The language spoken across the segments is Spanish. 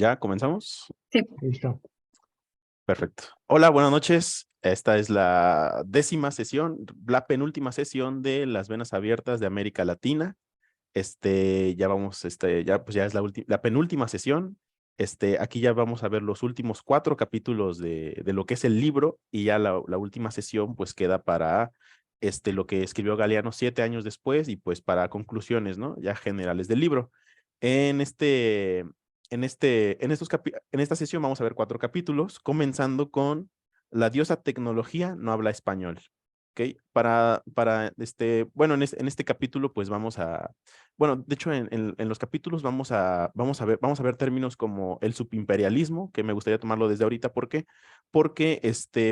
¿Ya comenzamos? Sí, Listo. Perfecto. Hola, buenas noches. Esta es la 10ª sesión, la penúltima sesión de las venas abiertas de América Latina. Ya vamos, ya es la penúltima sesión. Aquí ya vamos a ver los últimos 4 capítulos de lo que es el libro y ya la última sesión pues queda para lo que escribió Galeano 7 años después y pues para conclusiones, ¿no? Ya generales del libro. En este, en esta sesión vamos a ver 4 capítulos, comenzando con La diosa tecnología no habla español. ¿Ok? Bueno, en este capítulo pues bueno, de hecho en los capítulos vamos a ver términos como el subimperialismo, que me gustaría tomarlo desde ahorita. ¿Por qué? Porque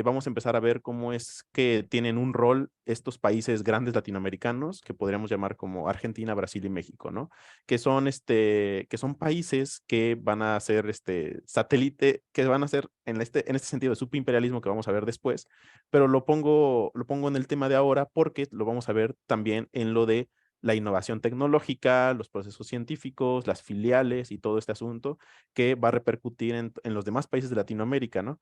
vamos a empezar a ver cómo es que tienen un rol estos países grandes latinoamericanos, que podríamos llamar como Argentina, Brasil y México, ¿no? Que son países que van a ser satélite, que van a ser en este sentido de subimperialismo que vamos a ver después, pero lo pongo en el tema de ahora porque lo vamos a ver también en lo de la innovación tecnológica, los procesos científicos, las filiales y todo este asunto que va a repercutir en los demás países de Latinoamérica, ¿no?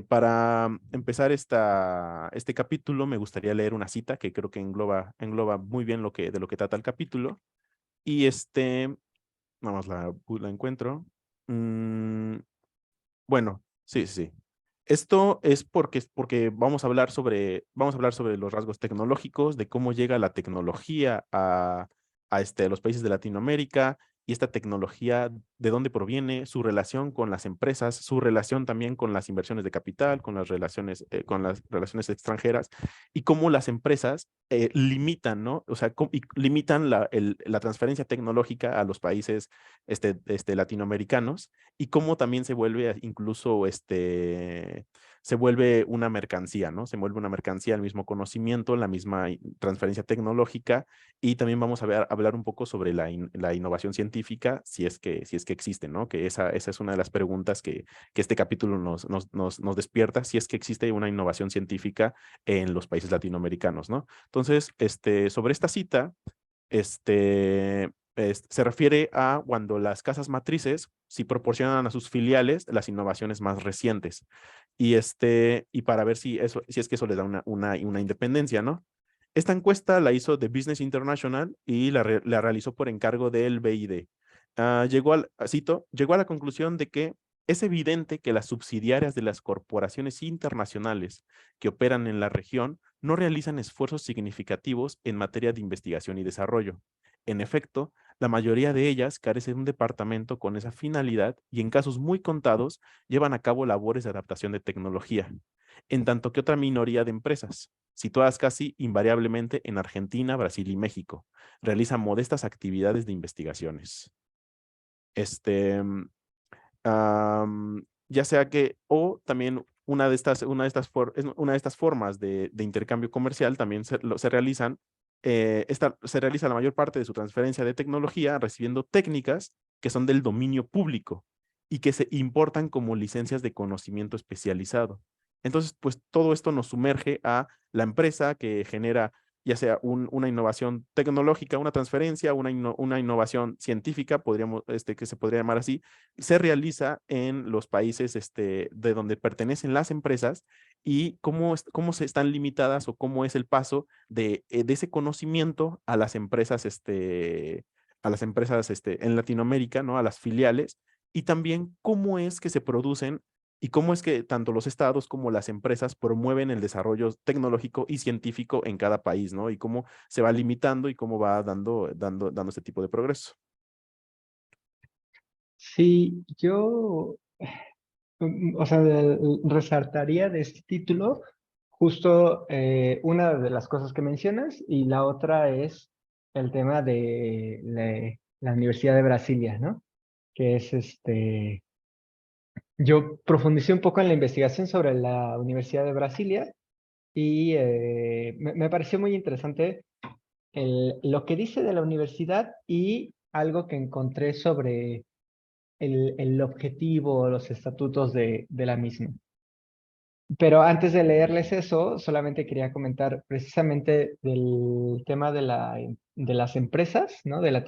Para empezar este capítulo, me gustaría leer una cita que creo que engloba muy bien de lo que trata el capítulo. Y vamos, la encuentro. Bueno, sí, sí, sí. Esto es porque vamos a hablar sobre los rasgos tecnológicos, de cómo llega la tecnología a los países de Latinoamérica y esta tecnología, de dónde proviene, su relación con las empresas, su relación también con las inversiones de capital, con las relaciones extranjeras y cómo las empresas limitan, ¿no? O sea, y limitan la transferencia tecnológica a los países latinoamericanos y cómo también se vuelve incluso se vuelve una mercancía, ¿no? Se vuelve una mercancía el mismo conocimiento, la misma transferencia tecnológica y también vamos a hablar un poco sobre la innovación científica, si es que existe, ¿no? Que esa es una de las preguntas que este capítulo nos despierta, si es que existe una innovación científica en los países latinoamericanos, ¿no? Entonces, sobre esta cita, se refiere a cuando las casas matrices sí proporcionan a sus filiales las innovaciones más recientes. Y para ver si es que eso les da una independencia, ¿no? Esta encuesta la hizo The Business International y la realizó por encargo del BID. Llegó a la conclusión de que es evidente que las subsidiarias de las corporaciones internacionales que operan en la región no realizan esfuerzos significativos en materia de investigación y desarrollo. En efecto, la mayoría de ellas carecen de un departamento con esa finalidad y en casos muy contados llevan a cabo labores de adaptación de tecnología, en tanto que otra minoría de empresas, situadas casi invariablemente en Argentina, Brasil y México, realizan modestas actividades de investigaciones. Este, ya sea que, o también una de estas formas de intercambio comercial también se realizan, se realiza la mayor parte de su transferencia de tecnología recibiendo técnicas que son del dominio público y que se importan como licencias de conocimiento especializado. Entonces, pues todo esto nos sumerge a la empresa que genera ya sea una innovación tecnológica, una transferencia, una innovación científica, que se podría llamar así, se realiza en los países de donde pertenecen las empresas y cómo se están limitadas o cómo es el paso de ese conocimiento a las empresas en Latinoamérica, ¿no? A las filiales, y también cómo es que se producen y cómo es que tanto los estados como las empresas promueven el desarrollo tecnológico y científico en cada país, ¿no? Y cómo se va limitando y cómo va dando este tipo de progreso. Sí, yo, o sea, resaltaría de este título justo una de las cosas que mencionas y la otra es el tema de la Universidad de Brasilia, ¿no? Que es yo profundicé un poco en la investigación sobre la Universidad de Brasilia y me pareció muy interesante lo que dice de la universidad y algo que encontré sobre el objetivo, los estatutos de la misma. Pero antes de leerles eso, solamente quería comentar precisamente del tema de las empresas, ¿no? De la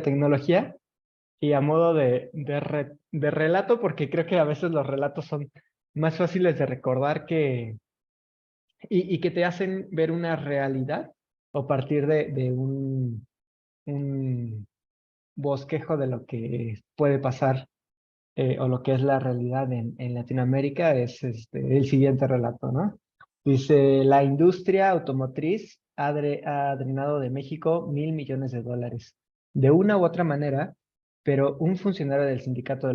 tecnología. y a modo de relato, porque creo que a veces los relatos son más fáciles de recordar y que te hacen ver una realidad o partir de un bosquejo de lo que puede pasar o lo que es la realidad en Latinoamérica, es el siguiente relato, ¿no? Dice, la industria automotriz ha drenado de México $1,000 millones. De una u otra manera, pero un funcionario del sindicato de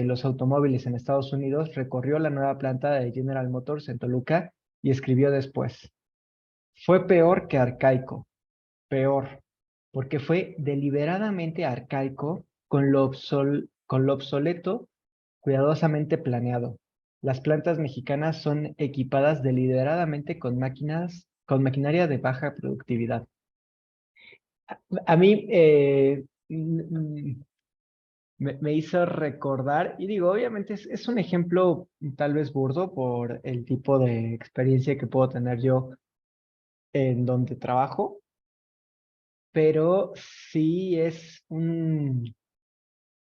los automóviles en Estados Unidos recorrió la nueva planta de General Motors en Toluca y escribió después, fue peor que arcaico, peor, porque fue deliberadamente arcaico con lo obsoleto, cuidadosamente planeado. Las plantas mexicanas son equipadas deliberadamente con con maquinaria de baja productividad. A mí me hizo recordar, y digo, obviamente es un ejemplo tal vez burdo por el tipo de experiencia que puedo tener yo en donde trabajo, pero sí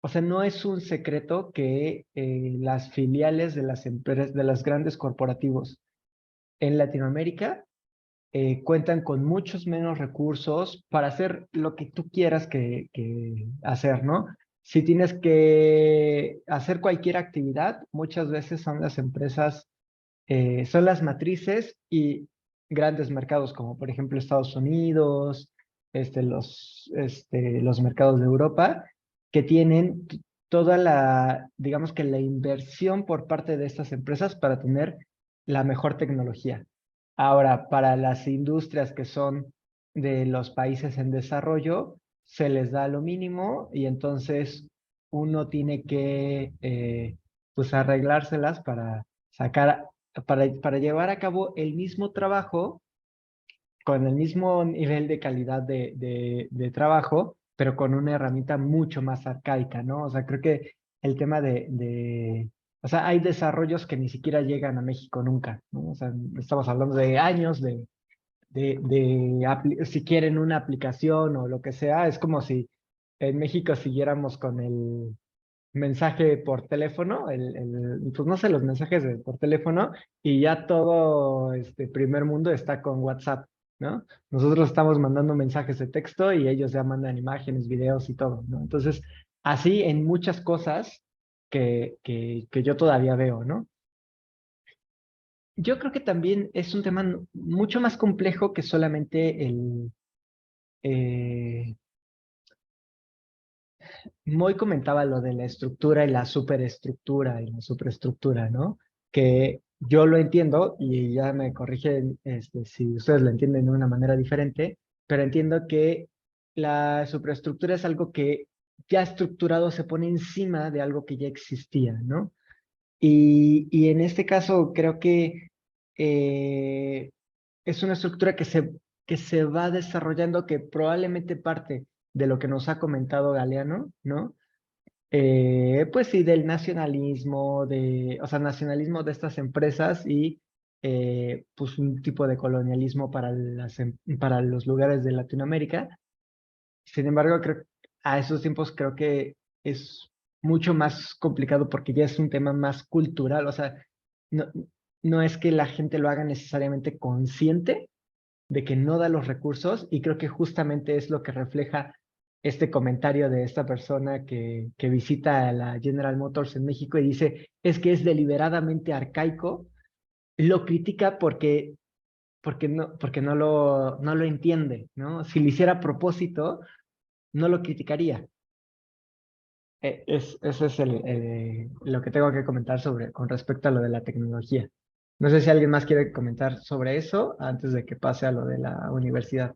o sea, no es un secreto que las filiales de las empresas, de las grandes corporativos en Latinoamérica cuentan con muchos menos recursos para hacer lo que tú quieras que hacer, ¿no? Si tienes que hacer cualquier actividad, muchas veces son las empresas, son las matrices y grandes mercados como por ejemplo Estados Unidos, los mercados de Europa, que tienen toda digamos que la inversión por parte de estas empresas para tener la mejor tecnología. Ahora, para las industrias que son de los países en desarrollo, se les da lo mínimo y entonces uno tiene que pues arreglárselas para sacar, para llevar a cabo el mismo trabajo con el mismo nivel de calidad de trabajo, pero con una herramienta mucho más arcaica, ¿no? O sea, creo que el tema o sea, hay desarrollos que ni siquiera llegan a México nunca, ¿no? O sea, estamos hablando de años si quieren una aplicación o lo que sea, es como si en México siguiéramos con el mensaje por teléfono, pues no sé, los mensajes por teléfono y ya todo este primer mundo está con WhatsApp, ¿no? Nosotros estamos mandando mensajes de texto y ellos ya mandan imágenes, videos y todo, ¿no? Entonces, así en muchas cosas que yo todavía veo, ¿no? Yo creo que también es un tema mucho más complejo que solamente eh, Moy comentaba lo de la estructura y la superestructura y la superestructura, ¿no? Que yo lo entiendo y ya me corrigen si ustedes lo entienden de una manera diferente, pero entiendo que la superestructura es algo que ya estructurado se pone encima de algo que ya existía, ¿no? Y en este caso creo que eh, es una estructura que se va desarrollando, que probablemente parte de lo que nos ha comentado Galeano, ¿no? Pues sí, del nacionalismo, o sea, nacionalismo de estas empresas y pues un tipo de colonialismo para para los lugares de Latinoamérica. Sin embargo, a esos tiempos creo que es mucho más complicado porque ya es un tema más cultural, o sea, no, no es que la gente lo haga necesariamente consciente de que no da los recursos y creo que justamente es lo que refleja este comentario de esta persona que visita a la General Motors en México y dice, es que es deliberadamente arcaico, lo critica porque no lo entiende, ¿no? Si lo hiciera a propósito, no lo criticaría. Eso es lo que tengo que comentar con respecto a lo de la tecnología. No sé si alguien más quiere comentar sobre eso antes de que pase a lo de la universidad.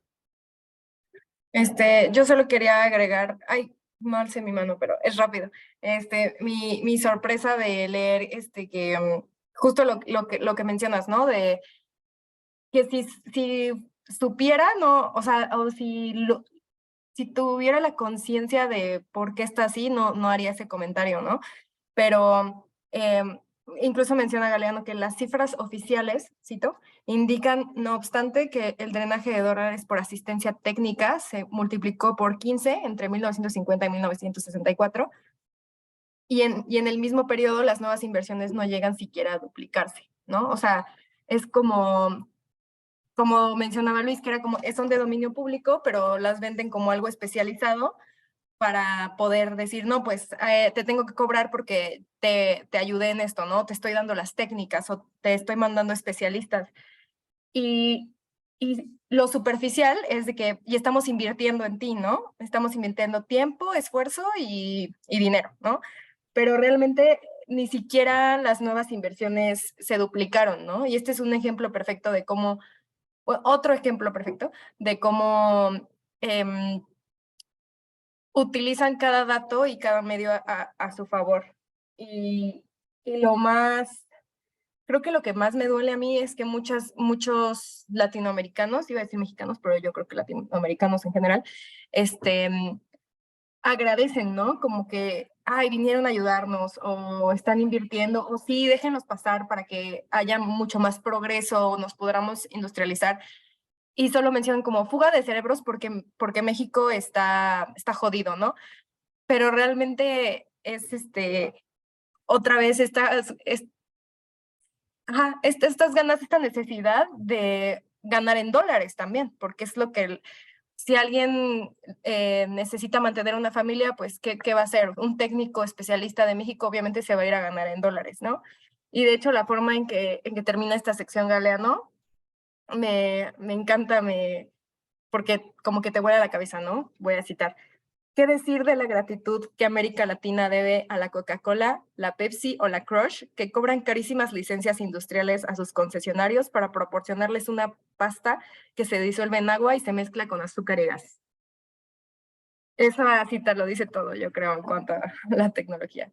Yo solo quería agregar, ay, no alcé mi mano, pero es rápido. Mi sorpresa de leer, justo lo que mencionas, ¿no? De que si supiera, no, o sea, o si tuviera la conciencia de por qué está así, no haría ese comentario, ¿no? Pero incluso menciona Galeano que las cifras oficiales, cito, indican, no obstante, que el drenaje de dólares por asistencia técnica se multiplicó por 15 entre 1950 y 1964, y en el mismo periodo las nuevas inversiones no llegan siquiera a duplicarse, ¿no? O sea, es como mencionaba Luis, que era como, son de dominio público, pero las venden como algo especializado para poder decir, no, pues te tengo que cobrar porque te ayudé en esto, ¿no? Te estoy dando las técnicas o te estoy mandando especialistas. Y lo superficial es de que y estamos invirtiendo en ti, ¿no? Estamos invirtiendo tiempo, esfuerzo y dinero, ¿no? Pero realmente ni siquiera las nuevas inversiones se duplicaron, ¿no? Y este es un ejemplo perfecto de cómo, otro ejemplo perfecto de cómo utilizan cada dato y cada medio a su favor. Y lo más, creo que lo que más me duele a mí es que muchos latinoamericanos, iba a decir mexicanos, pero yo creo que latinoamericanos en general, agradecen, ¿no? Como que, ay, vinieron a ayudarnos o están invirtiendo, o sí, déjenos pasar para que haya mucho más progreso o nos podamos industrializar. Y solo mencionan como fuga de cerebros porque México está jodido, ¿no? Pero realmente es otra vez estas ganas, esta necesidad de ganar en dólares también, porque es lo que si alguien necesita mantener una familia, pues ¿qué va a hacer? Un técnico especialista de México obviamente se va a ir a ganar en dólares, ¿no? Y de hecho la forma en que termina esta sección Galeano me encanta, porque como que te vuela la cabeza, ¿no? Voy a citar. ¿Qué decir de la gratitud que América Latina debe a la Coca-Cola, la Pepsi o la Crush, que cobran carísimas licencias industriales a sus concesionarios para proporcionarles una pasta que se disuelve en agua y se mezcla con azúcar y gas? Esa cita lo dice todo, yo creo, en cuanto a la tecnología.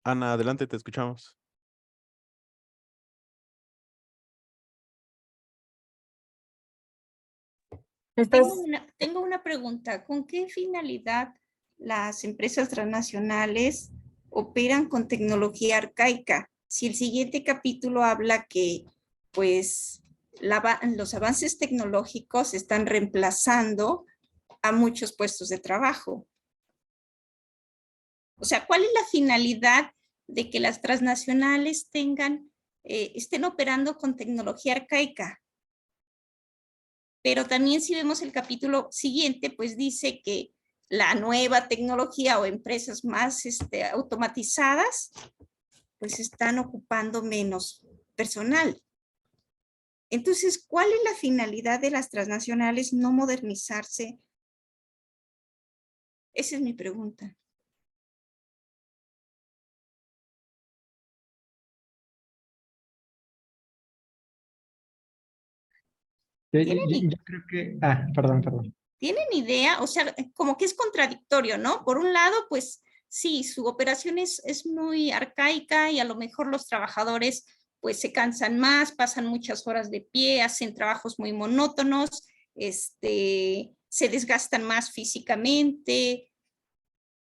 Ana, adelante, te escuchamos. Tengo una pregunta. ¿Con qué finalidad las empresas transnacionales operan con tecnología arcaica? Si el siguiente capítulo habla que, pues, los avances tecnológicos están reemplazando a muchos puestos de trabajo. O sea, ¿cuál es la finalidad de que las transnacionales estén operando con tecnología arcaica? Pero también si vemos el capítulo siguiente, pues dice que la nueva tecnología o empresas más automatizadas, pues están ocupando menos personal. Entonces, ¿cuál es la finalidad de las transnacionales no modernizarse? Esa es mi pregunta. Yo creo que... Ah, perdón. ¿Tienen idea? O sea, como que es contradictorio, ¿no? Por un lado, pues sí, su operación es muy arcaica y a lo mejor los trabajadores pues se cansan más, pasan muchas horas de pie, hacen trabajos muy monótonos, se desgastan más físicamente,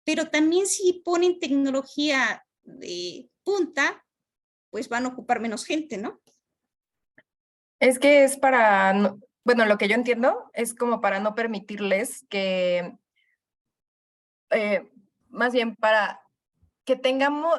pero también si ponen tecnología de punta, pues van a ocupar menos gente, ¿no? Es que es para, bueno, lo que yo entiendo es como para no permitirles que, más bien para que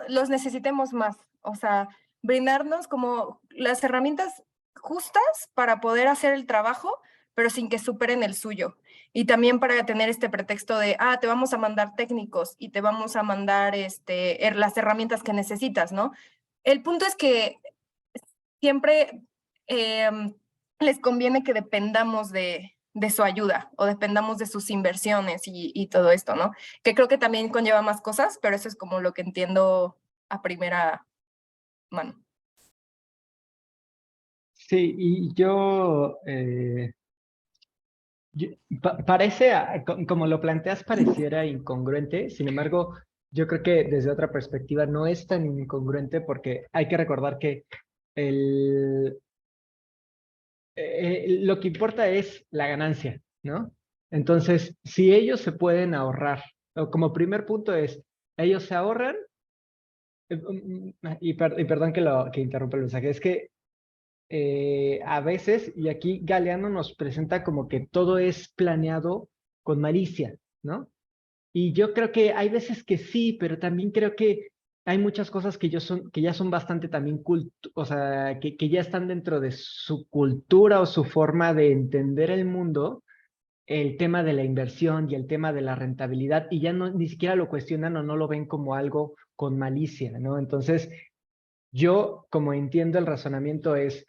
los necesitemos más, o sea, brindarnos como las herramientas justas para poder hacer el trabajo, pero sin que superen el suyo. Y también para tener este pretexto de, te vamos a mandar técnicos y te vamos a mandar las herramientas que necesitas, ¿no? El punto es que siempre les conviene que dependamos de su ayuda o dependamos de sus inversiones y todo esto, ¿no? Que creo que también conlleva más cosas, pero eso es como lo que entiendo a primera mano. Sí, y parece, como lo planteas, pareciera incongruente. Sin embargo, yo creo que desde otra perspectiva no es tan incongruente porque hay que recordar que lo que importa es la ganancia, ¿no? Entonces, si ellos se pueden ahorrar, o como primer punto es, ellos se ahorran, y perdón que interrumpa el mensaje, es que a veces, y aquí Galeano nos presenta como que todo es planeado con malicia, ¿no? Y yo creo que hay veces que sí, pero también creo que hay muchas cosas que ya son bastante también o sea, que ya están dentro de su cultura o su forma de entender el mundo, el tema de la inversión y el tema de la rentabilidad, y ya no, ni siquiera lo cuestionan o no lo ven como algo con malicia, ¿no? Entonces, yo, como entiendo el razonamiento es,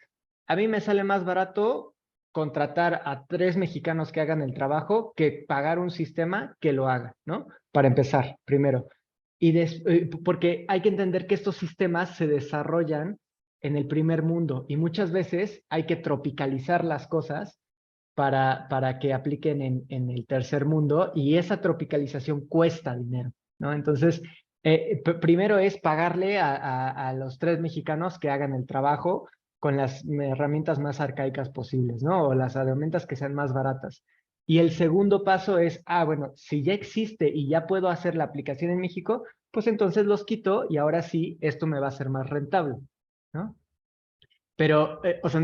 a mí me sale más barato contratar a 3 mexicanos que hagan el trabajo que pagar un sistema que lo haga, ¿no? Para empezar, primero. Porque hay que entender que estos sistemas se desarrollan en el primer mundo y muchas veces hay que tropicalizar las cosas para que apliquen en el tercer mundo, y esa tropicalización cuesta dinero, ¿no? Entonces, primero es pagarle a los 3 mexicanos que hagan el trabajo con las herramientas más arcaicas posibles, ¿no? O las herramientas que sean más baratas. Y el segundo paso es, bueno, si ya existe y ya puedo hacer la aplicación en México, pues entonces los quito y ahora sí, esto me va a ser más rentable, ¿no? Pero, o sea, a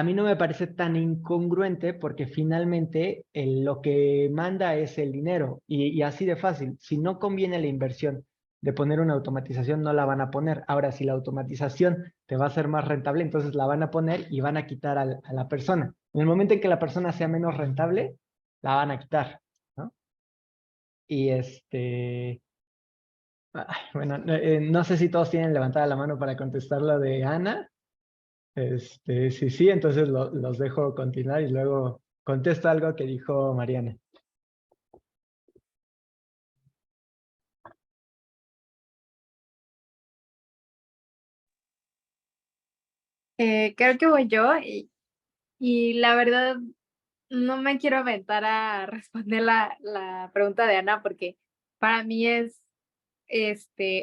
mí no me parece tan incongruente porque finalmente lo que manda es el dinero, y así de fácil. Si no conviene la inversión de poner una automatización, no la van a poner. Ahora, si la automatización te va a ser más rentable, entonces la van a poner y van a quitar a la persona. En el momento en que la persona sea menos rentable, la van a quitar, ¿no? Y bueno, no sé si todos tienen levantada la mano para contestar lo de Ana. Sí, sí, entonces los dejo continuar y luego contesto algo que dijo Mariana. Creo que voy yo y la verdad no me quiero aventar a responder la pregunta de Ana porque para mí es,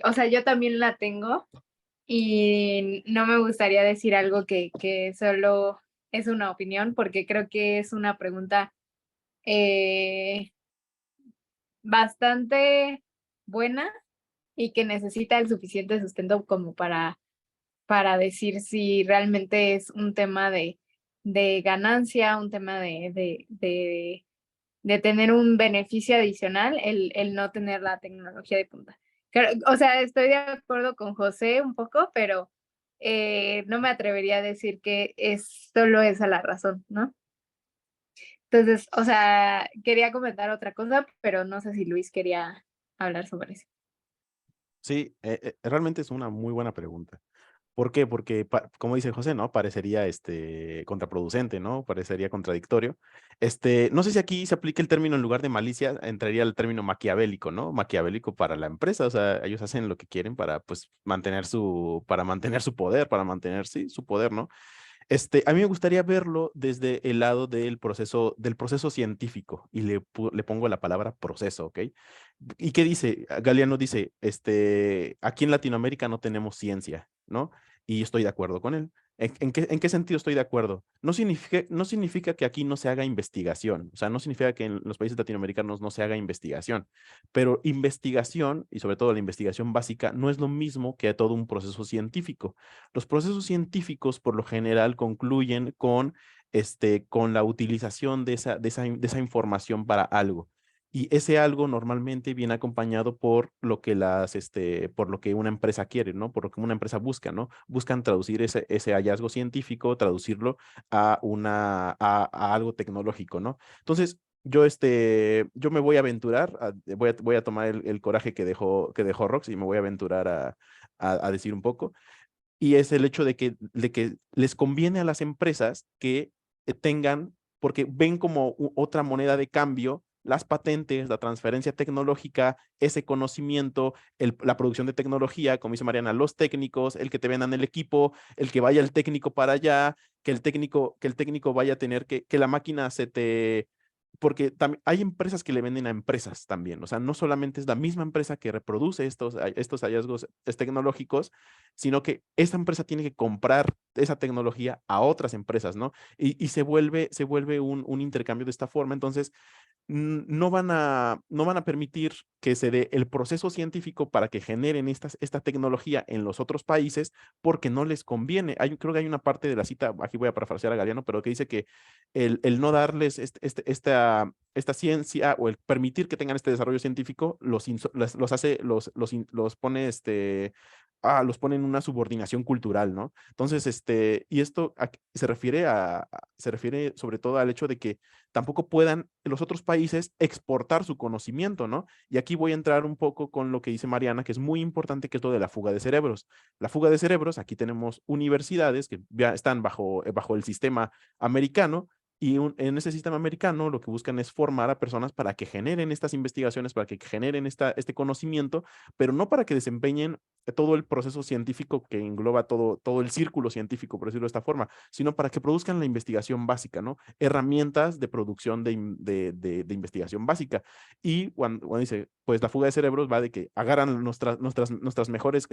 o sea, yo también la tengo y no me gustaría decir algo que solo es una opinión porque creo que es una pregunta eh, bastante buena y que necesita el suficiente sustento como para decir si realmente es un tema de ganancia, un tema de tener un beneficio adicional, el no tener la tecnología de punta. O sea, estoy de acuerdo con José un poco, pero no me atrevería a decir que solo esa la razón, ¿no? Entonces, o sea, quería comentar otra cosa, pero no sé si Luis quería hablar sobre eso. Sí, realmente es una muy buena pregunta. ¿Por qué? Porque, como dice José, ¿no? Parecería contraproducente, ¿no? Parecería contradictorio. No sé si aquí se aplica el término en lugar de malicia, entraría el término maquiavélico, ¿no? Maquiavélico para la empresa, o sea, ellos hacen lo que quieren para, pues, para mantener su poder, para mantener, sí, su poder, ¿no? A mí me gustaría verlo desde el lado del proceso científico, y le pongo la palabra proceso, ¿ok? ¿Y qué dice? Galeano dice, aquí en Latinoamérica no tenemos ciencia, ¿no? Y yo estoy de acuerdo con él. ¿En qué sentido estoy de acuerdo? No significa que aquí no se haga investigación, o sea, no significa que en los países latinoamericanos no se haga investigación, pero investigación, y sobre todo la investigación básica, no es lo mismo que todo un proceso científico. Los procesos científicos, por lo general, concluyen con la utilización de esa información para algo. Y ese algo normalmente viene acompañado por lo que una empresa quiere, ¿no? Por lo que una empresa busca, ¿no? Buscan traducir ese hallazgo científico, traducirlo a algo tecnológico, ¿no? Entonces, yo me voy a aventurar, voy a tomar el coraje que dejó Rox, y me voy a aventurar a decir un poco. Y es el hecho de que les conviene a las empresas que tengan, porque ven como otra moneda de cambio las patentes, la transferencia tecnológica, ese conocimiento, la producción de tecnología, como dice Mariana, los técnicos, el que te vendan el equipo, el que vaya el técnico para allá, que el técnico vaya a tener que la máquina porque hay empresas que le venden a empresas también, o sea, no solamente es la misma empresa que reproduce estos hallazgos tecnológicos, sino que esa empresa tiene que comprar esa tecnología a otras empresas, ¿no? Y se vuelve un intercambio de esta forma. Entonces, no van a permitir que se dé el proceso científico para que generen esta tecnología en los otros países porque no les conviene. Creo que hay una parte de la cita, aquí voy a parafrasear a Galeano, pero que dice que el no darles esta ciencia o el permitir que tengan este desarrollo científico los pone los pone en una subordinación cultural, ¿no? Entonces, y esto se refiere sobre todo al hecho de que tampoco puedan los otros países exportar su conocimiento, ¿no? Y aquí voy a entrar un poco con lo que dice Mariana, que es muy importante, que es lo de la fuga de cerebros. La fuga de cerebros, aquí tenemos universidades que ya están bajo el sistema americano, y en ese sistema americano lo que buscan es formar a personas para que generen estas investigaciones, para que generen este conocimiento, pero no para que desempeñen todo el proceso científico que engloba todo el círculo científico, por decirlo de esta forma, sino para que produzcan la investigación básica, ¿no? Herramientas de producción de investigación básica. Y cuando dice, pues la fuga de cerebros va de que agarran nuestras mejores,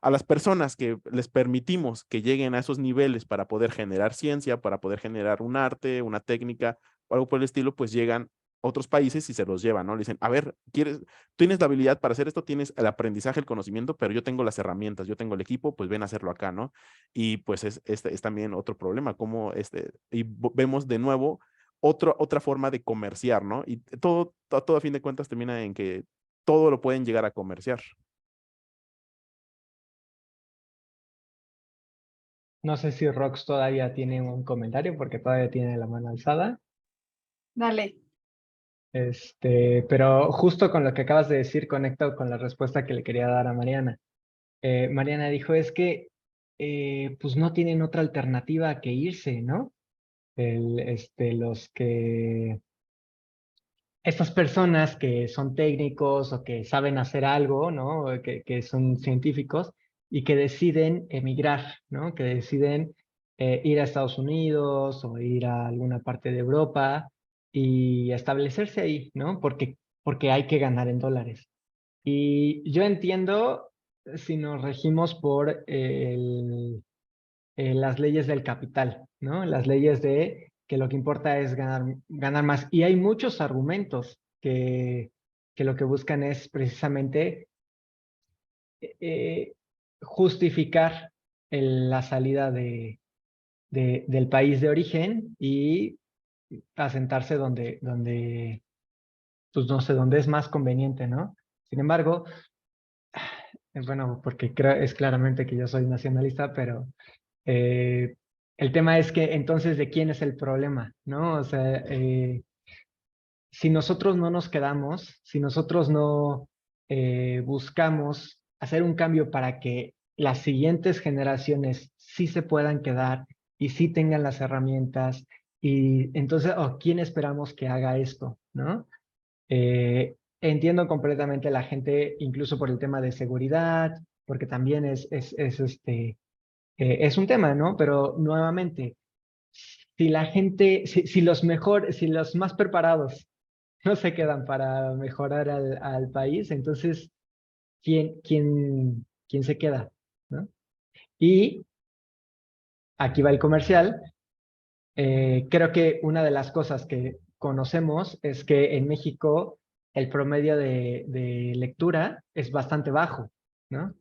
a las personas que les permitimos que lleguen a esos niveles para poder generar ciencia, para poder generar un arte, una técnica o algo por el estilo, pues llegan otros países y se los llevan, ¿no? Le dicen, a ver, tienes la habilidad para hacer esto, tienes el aprendizaje, el conocimiento, pero yo tengo las herramientas, yo tengo el equipo, pues ven a hacerlo acá, ¿no? Y pues es también otro problema, como vemos de nuevo otra forma de comerciar, ¿no? Y todo a fin de cuentas termina en que todo lo pueden llegar a comerciar. No sé si Rox todavía tiene un comentario porque todavía tiene la mano alzada. Dale. Pero justo con lo que acabas de decir, conecto con la respuesta que le quería dar a Mariana. Mariana dijo, es que pues no tienen otra alternativa que irse, ¿no? Estas personas que son técnicos o que saben hacer algo, ¿no? Que son científicos y que deciden emigrar, ¿no? Que deciden ir a Estados Unidos o ir a alguna parte de Europa y establecerse ahí, ¿no? Porque hay que ganar en dólares. Y yo entiendo si nos regimos por las leyes del capital, ¿no? Las leyes de que lo que importa es ganar más. Y hay muchos argumentos que lo que buscan es precisamente eh, justificar la salida del país de origen y asentarse pues no sé, donde es más conveniente, ¿no? Sin embargo, bueno, porque es claramente que yo soy nacionalista, pero el tema es que entonces, ¿de quién es el problema? ¿No? O sea, si nosotros no nos quedamos, si nosotros no buscamos hacer un cambio para que las siguientes generaciones sí se puedan quedar y sí tengan las herramientas, y entonces, ¿quién esperamos que haga esto? ¿No? Entiendo completamente la gente, incluso por el tema de seguridad, porque también es un tema, ¿no? Pero nuevamente, si la gente, si los más preparados no se quedan para mejorar al país, entonces, ¿quién se queda? ¿No? Y aquí va el comercial. Creo que una de las cosas que conocemos es que en México el promedio de lectura es bastante bajo, ¿no?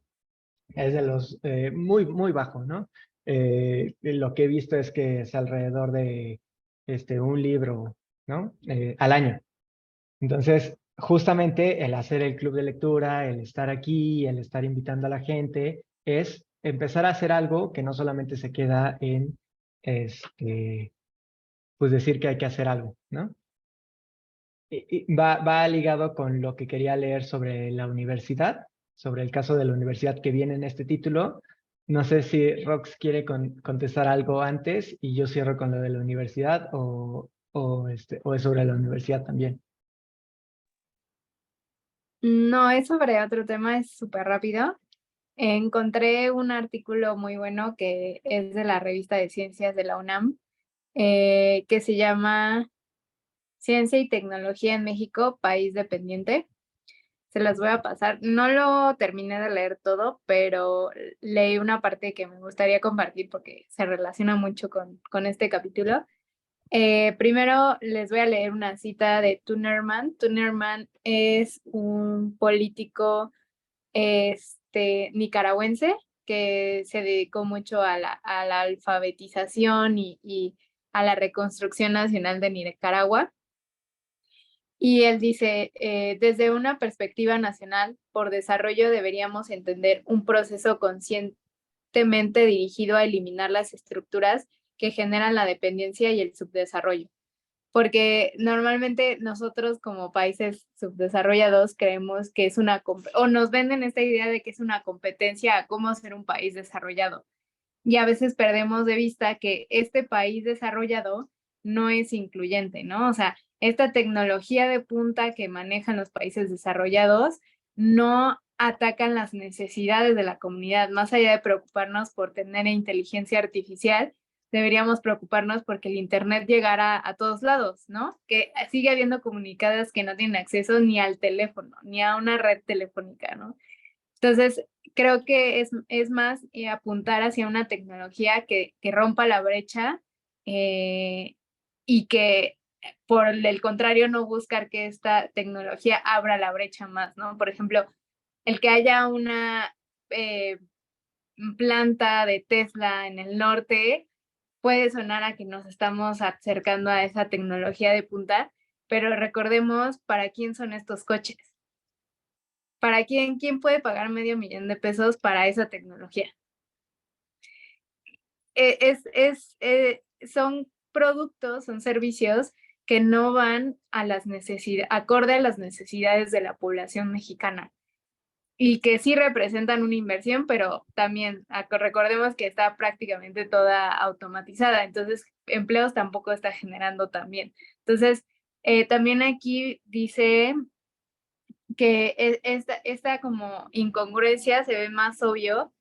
Es de los muy, muy bajo, ¿no? Lo que he visto es que es alrededor de un libro, ¿no? Al año. Entonces, justamente el hacer el club de lectura, el estar aquí, el estar invitando a la gente, es empezar a hacer algo que no solamente se queda en, pues decir que hay que hacer algo, ¿no? Y va ligado con lo que quería leer sobre la universidad, sobre el caso de la universidad que viene en este título. No sé si Rox quiere contestar algo antes y yo cierro con lo de la universidad o es sobre la universidad también. No, es sobre otro tema, es súper rápido. Encontré un artículo muy bueno que es de la revista de ciencias de la UNAM, que se llama Ciencia y Tecnología en México, país dependiente. Se las voy a pasar. No lo terminé de leer todo, pero leí una parte que me gustaría compartir porque se relaciona mucho con este capítulo. Primero les voy a leer una cita de Tunerman. Tunerman es un político nicaragüense que se dedicó mucho a la alfabetización y a la reconstrucción nacional de Nicaragua. Y él dice, desde una perspectiva nacional, por desarrollo deberíamos entender un proceso conscientemente dirigido a eliminar las estructuras que generan la dependencia y el subdesarrollo. Porque normalmente nosotros como países subdesarrollados creemos que es o nos venden esta idea de que es una competencia a cómo ser un país desarrollado. Y a veces perdemos de vista que este país desarrollado no es incluyente, ¿no? O sea, esta tecnología de punta que manejan los países desarrollados no atacan las necesidades de la comunidad. Más allá de preocuparnos por tener inteligencia artificial, deberíamos preocuparnos porque el Internet llegara a todos lados, ¿no? Que sigue habiendo comunicadas que no tienen acceso ni al teléfono, ni a una red telefónica, ¿no? Entonces, creo que es más apuntar hacia una tecnología que rompa la brecha y que, por el contrario, no buscar que esta tecnología abra la brecha más, ¿no? Por ejemplo, el que haya una planta de Tesla en el norte puede sonar a que nos estamos acercando a esa tecnología de punta, pero recordemos para quién son estos coches. ¿Para quién puede pagar $500,000 para esa tecnología? Son productos, son servicios que no van a las acorde a las necesidades de la población mexicana y que sí representan una inversión, pero también recordemos que está prácticamente toda automatizada, entonces empleos tampoco está generando también. Entonces, también aquí dice que esta como incongruencia se ve más obvio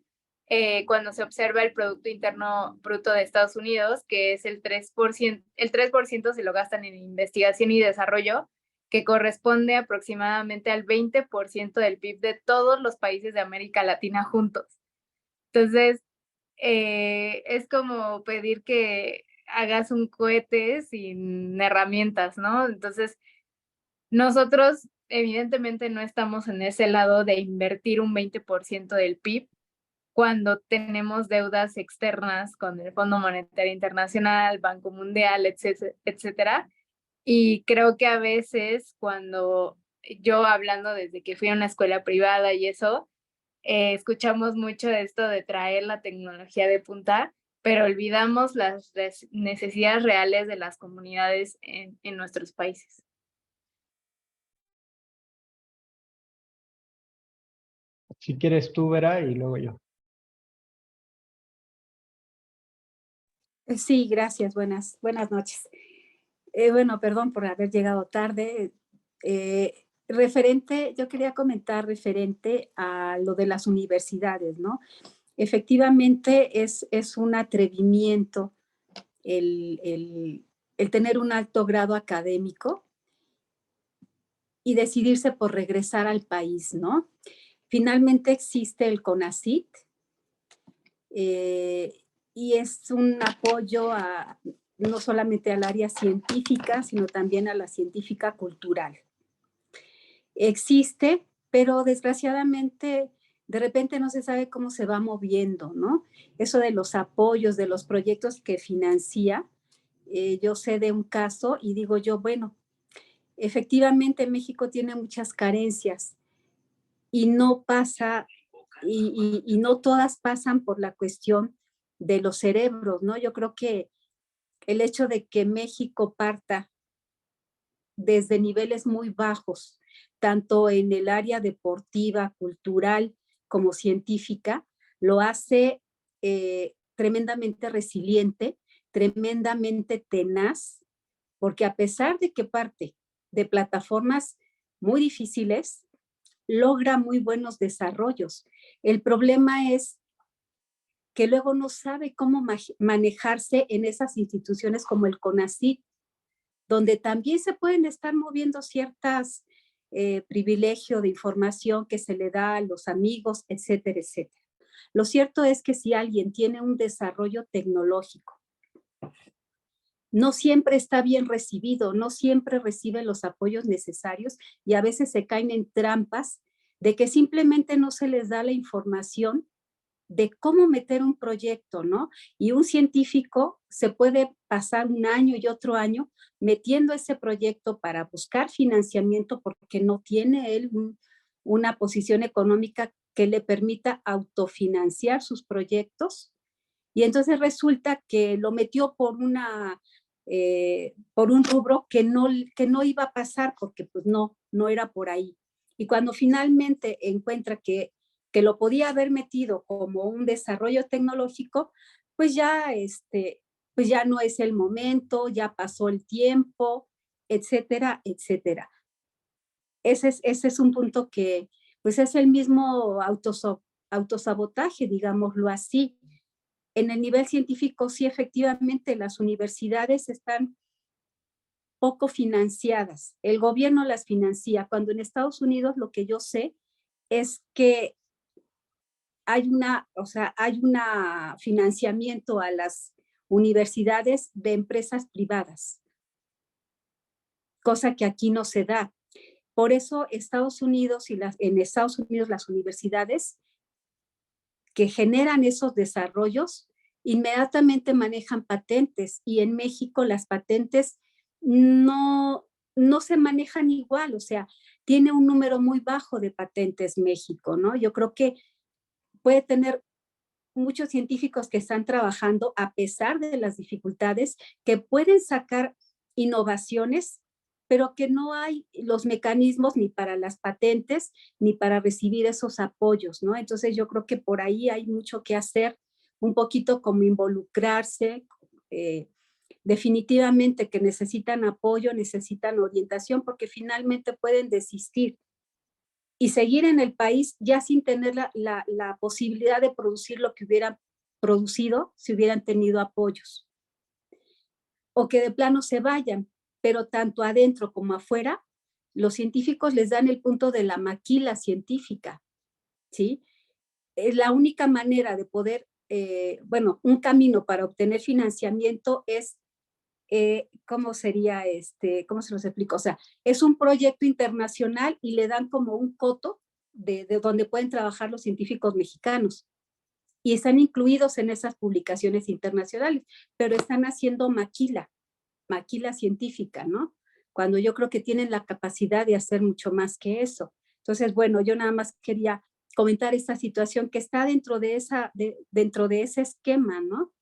cuando se observa el Producto Interno Bruto de Estados Unidos, que es el 3%, el 3% se lo gastan en investigación y desarrollo, que corresponde aproximadamente al 20% del PIB de todos los países de América Latina juntos. Entonces, es como pedir que hagas un cohete sin herramientas, ¿no? Entonces, nosotros evidentemente no estamos en ese lado de invertir un 20% del PIB cuando tenemos deudas externas con el Fondo Monetario Internacional, Banco Mundial, etcétera. Y creo que a veces cuando yo, hablando desde que fui a una escuela privada y eso, escuchamos mucho de esto de traer la tecnología de punta, pero olvidamos las necesidades reales de las comunidades en nuestros países. Si quieres tú, Vera, y luego yo. Sí, gracias. Buenas noches. Bueno, perdón por haber llegado tarde. Yo quería comentar referente a lo de las universidades, ¿no? Efectivamente es un atrevimiento el tener un alto grado académico y decidirse por regresar al país, ¿no? Finalmente existe el CONACYT, y es un apoyo no solamente al área científica, sino también a la científica cultural. Existe, pero desgraciadamente de repente no se sabe cómo se va moviendo, ¿no? Eso de los apoyos, de los proyectos que financia, yo sé de un caso y digo yo, bueno, efectivamente México tiene muchas carencias y no pasa, y no todas pasan por la cuestión de los cerebros, ¿no? Yo creo que el hecho de que México parta desde niveles muy bajos, tanto en el área deportiva, cultural, como científica, lo hace tremendamente resiliente, tremendamente tenaz, porque a pesar de que parte de plataformas muy difíciles, logra muy buenos desarrollos. El problema es que luego no sabe cómo manejarse en esas instituciones como el CONACYT, donde también se pueden estar moviendo ciertas privilegios de información que se le da a los amigos, etcétera, etcétera. Lo cierto es que si alguien tiene un desarrollo tecnológico no siempre está bien recibido, no siempre recibe los apoyos necesarios y a veces se caen en trampas de que simplemente no se les da la información de cómo meter un proyecto, ¿no? Y un científico se puede pasar un año y otro año metiendo ese proyecto para buscar financiamiento porque no tiene él una posición económica que le permita autofinanciar sus proyectos. Y entonces resulta que lo metió por un rubro que no iba a pasar porque pues no era por ahí. Y cuando finalmente encuentra que lo podía haber metido como un desarrollo tecnológico, pues pues ya no es el momento, ya pasó el tiempo, etcétera, etcétera. Ese es un punto que pues es el mismo autosabotaje, digámoslo así. En el nivel científico, sí, efectivamente, las universidades están poco financiadas. El gobierno las financia, cuando en Estados Unidos lo que yo sé es que hay hay un financiamiento a las universidades de empresas privadas, cosa que aquí no se da. Por eso Estados Unidos en Estados Unidos las universidades que generan esos desarrollos inmediatamente manejan patentes y en México las patentes no se manejan igual, o sea, tiene un número muy bajo de patentes México, ¿no? Yo creo que puede tener muchos científicos que están trabajando a pesar de las dificultades, que pueden sacar innovaciones, pero que no hay los mecanismos ni para las patentes ni para recibir esos apoyos, ¿no? Entonces yo creo que por ahí hay mucho que hacer, un poquito como involucrarse, definitivamente que necesitan apoyo, necesitan orientación, porque finalmente pueden desistir y seguir en el país ya sin tener la posibilidad de producir lo que hubieran producido si hubieran tenido apoyos. O que de plano se vayan, pero tanto adentro como afuera, los científicos les dan el punto de la maquila científica, ¿sí? Es la única manera de poder, bueno, un camino para obtener financiamiento es ¿cómo sería cómo se los explico? O sea, es un proyecto internacional y le dan como un coto de donde pueden trabajar los científicos mexicanos. Y están incluidos en esas publicaciones internacionales, pero están haciendo maquila científica, ¿no? Cuando yo creo que tienen la capacidad de hacer mucho más que eso. Entonces, bueno, yo nada más quería comentar esta situación que está dentro de ese esquema, ¿no?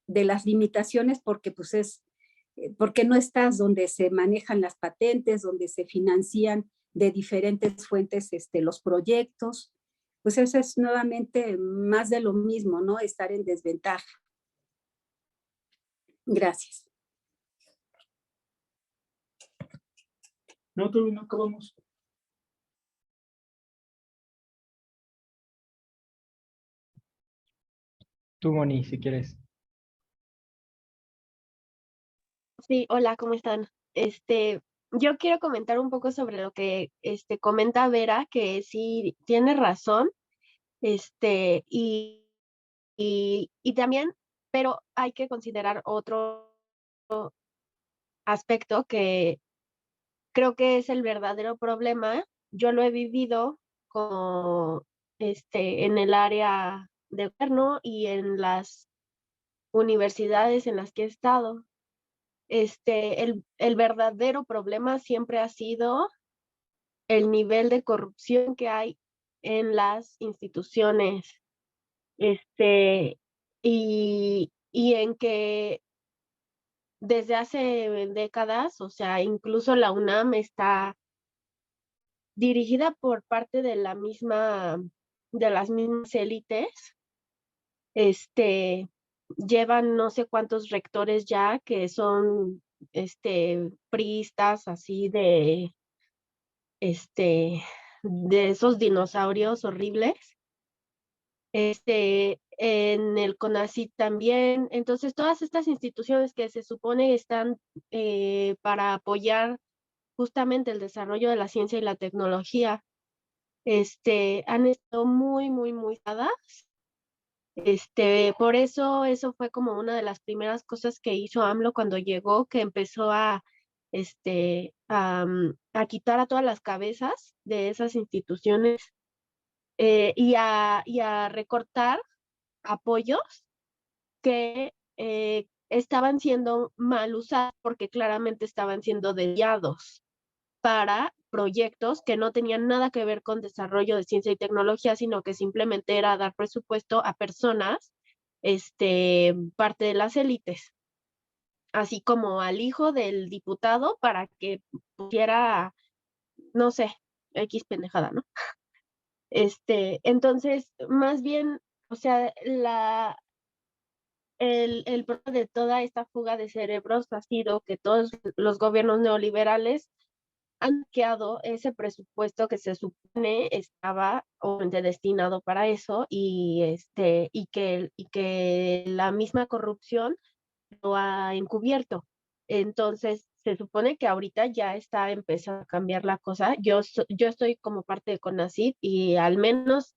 De las limitaciones porque pues porque no estás donde se manejan las patentes, donde se financian de diferentes fuentes los proyectos, pues eso es nuevamente más de lo mismo, ¿no? Estar en desventaja. Gracias. No, todavía no acabamos. Tú, Moni, si quieres. Sí, hola, ¿cómo están? Yo quiero comentar un poco sobre lo que comenta Vera, que sí tiene razón, y también, pero hay que considerar otro aspecto que creo que es el verdadero problema. Yo lo he vivido como en el área de gobierno y en las universidades en las que he estado. El verdadero problema siempre ha sido el nivel de corrupción que hay en las instituciones, y en que desde hace décadas, o sea, incluso la UNAM está dirigida por parte de de las mismas élites. Llevan no sé cuántos rectores ya que son priistas así de esos dinosaurios horribles. En el CONACYT también. Entonces, todas estas instituciones que se supone están para apoyar justamente el desarrollo de la ciencia y la tecnología, han estado muy, muy, muy dadas Por eso fue como una de las primeras cosas que hizo AMLO cuando llegó, que empezó a quitar a todas las cabezas de esas instituciones y a recortar apoyos que estaban siendo mal usados porque claramente estaban siendo desviados para proyectos que no tenían nada que ver con desarrollo de ciencia y tecnología, sino que simplemente era dar presupuesto a personas, parte de las élites, así como al hijo del diputado para que pusiera, no sé, X pendejada, ¿no? Entonces, más bien, o sea, el problema de toda esta fuga de cerebros ha sido que todos los gobiernos neoliberales han bloqueado ese presupuesto que se supone estaba obviamente destinado para eso y que la misma corrupción lo ha encubierto. Entonces, se supone que ahorita ya está empezando a cambiar la cosa. Yo estoy como parte de CONACYT y al menos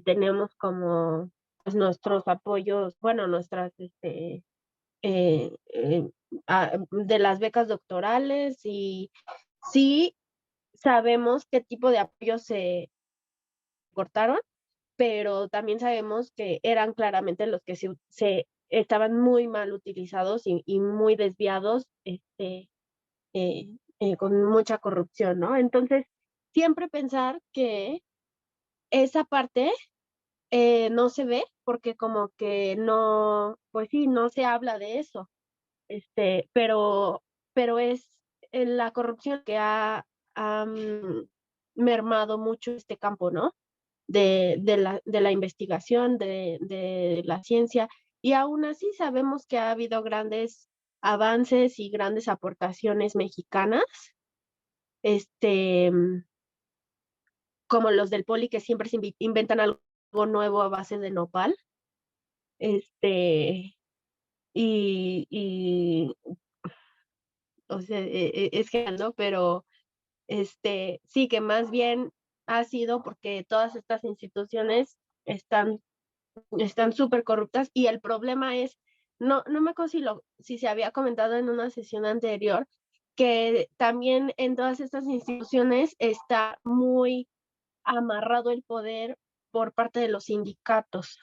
tenemos como pues, nuestros apoyos, bueno, nuestras de las becas doctorales y sí sabemos qué tipo de apoyos se cortaron, pero también sabemos que eran claramente los que se estaban muy mal utilizados y muy desviados, con mucha corrupción, ¿no? Entonces, siempre pensar que esa parte no se ve porque como que no, pues sí, no se habla de eso, pero es la corrupción que ha mermado mucho este campo, ¿no? De la investigación, de la ciencia, y aún así sabemos que ha habido grandes avances y grandes aportaciones mexicanas, este, como los del Poli, que siempre se inventan algo nuevo a base de nopal, y o sea, es genial, ¿no? Pero sí que más bien ha sido porque todas estas instituciones están súper corruptas y el problema es, no me acuerdo si se había comentado en una sesión anterior, que también en todas estas instituciones está muy amarrado el poder por parte de los sindicatos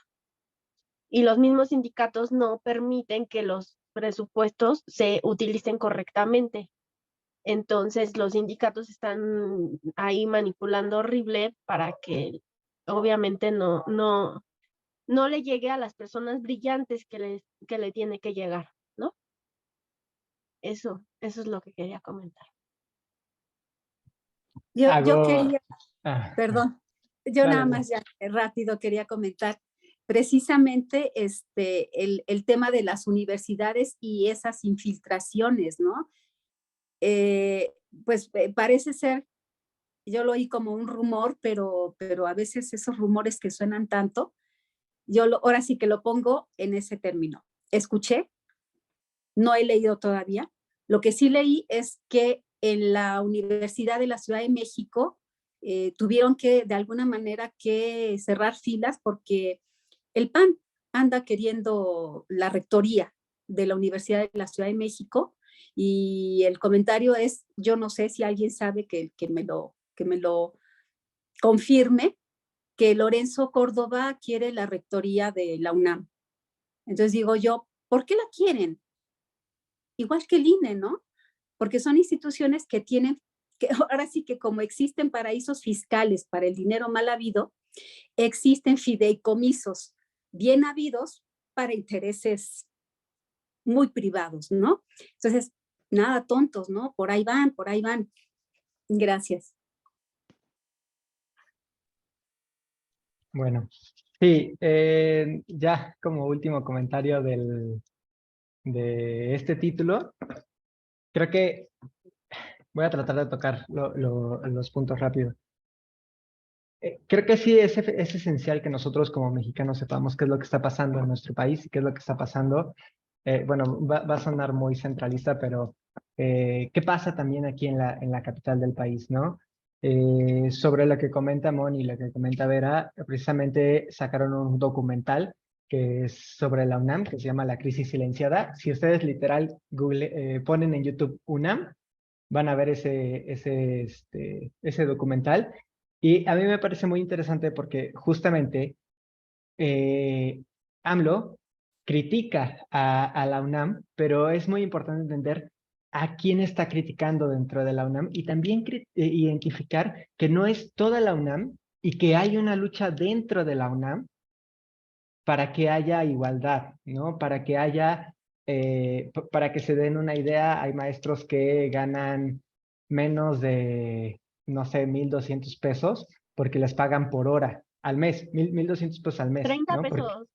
y los mismos sindicatos no permiten que los presupuestos se utilicen correctamente. Entonces los sindicatos están ahí manipulando horrible para que obviamente no le llegue a las personas brillantes que le tiene que llegar, ¿no? Eso es lo que quería comentar. Yo quería, perdón, yo Vale, nada vale. más ya rápido quería comentar precisamente el tema de las universidades y esas infiltraciones, ¿no? Pues parece ser, yo lo oí como un rumor, pero a veces esos rumores que suenan tanto, ahora sí que lo pongo en ese término. Escuché, no he leído todavía. Lo que sí leí es que en la Universidad de la Ciudad de México tuvieron que, de alguna manera, que cerrar filas porque el PAN anda queriendo la rectoría de la Universidad de la Ciudad de México y el comentario es, yo no sé si alguien sabe que me lo confirme, que Lorenzo Córdoba quiere la rectoría de la UNAM. Entonces digo yo, ¿por qué la quieren? Igual que el INE, ¿no? Porque son instituciones que tienen, que ahora sí que como existen paraísos fiscales para el dinero mal habido, existen fideicomisos bien habidos para intereses muy privados, ¿no? Entonces, nada tontos, ¿no? Por ahí van, por ahí van. Gracias. Bueno, sí, ya como último comentario de este título, creo que voy a tratar de tocar los puntos rápido. Creo que sí es esencial que nosotros como mexicanos sepamos qué es lo que está pasando en nuestro país y qué es lo que está pasando. Bueno, va a sonar muy centralista, pero ¿qué pasa también aquí en la capital del país, no? Sobre lo que comenta Moni y lo que comenta Vera, precisamente sacaron un documental que es sobre la UNAM, que se llama La Crisis Silenciada. Si ustedes literal ponen en YouTube UNAM, van a ver ese documental. Y a mí me parece muy interesante porque justamente AMLO critica a la UNAM, pero es muy importante entender a quién está criticando dentro de la UNAM y también identificar que no es toda la UNAM y que hay una lucha dentro de la UNAM para que haya igualdad, ¿no? Para que haya, para que se den una idea, hay maestros que ganan menos de, no sé, 1,200 pesos porque les pagan por hora al mes, 1,200 pesos al mes, 30 ¿no? Porque, pesos.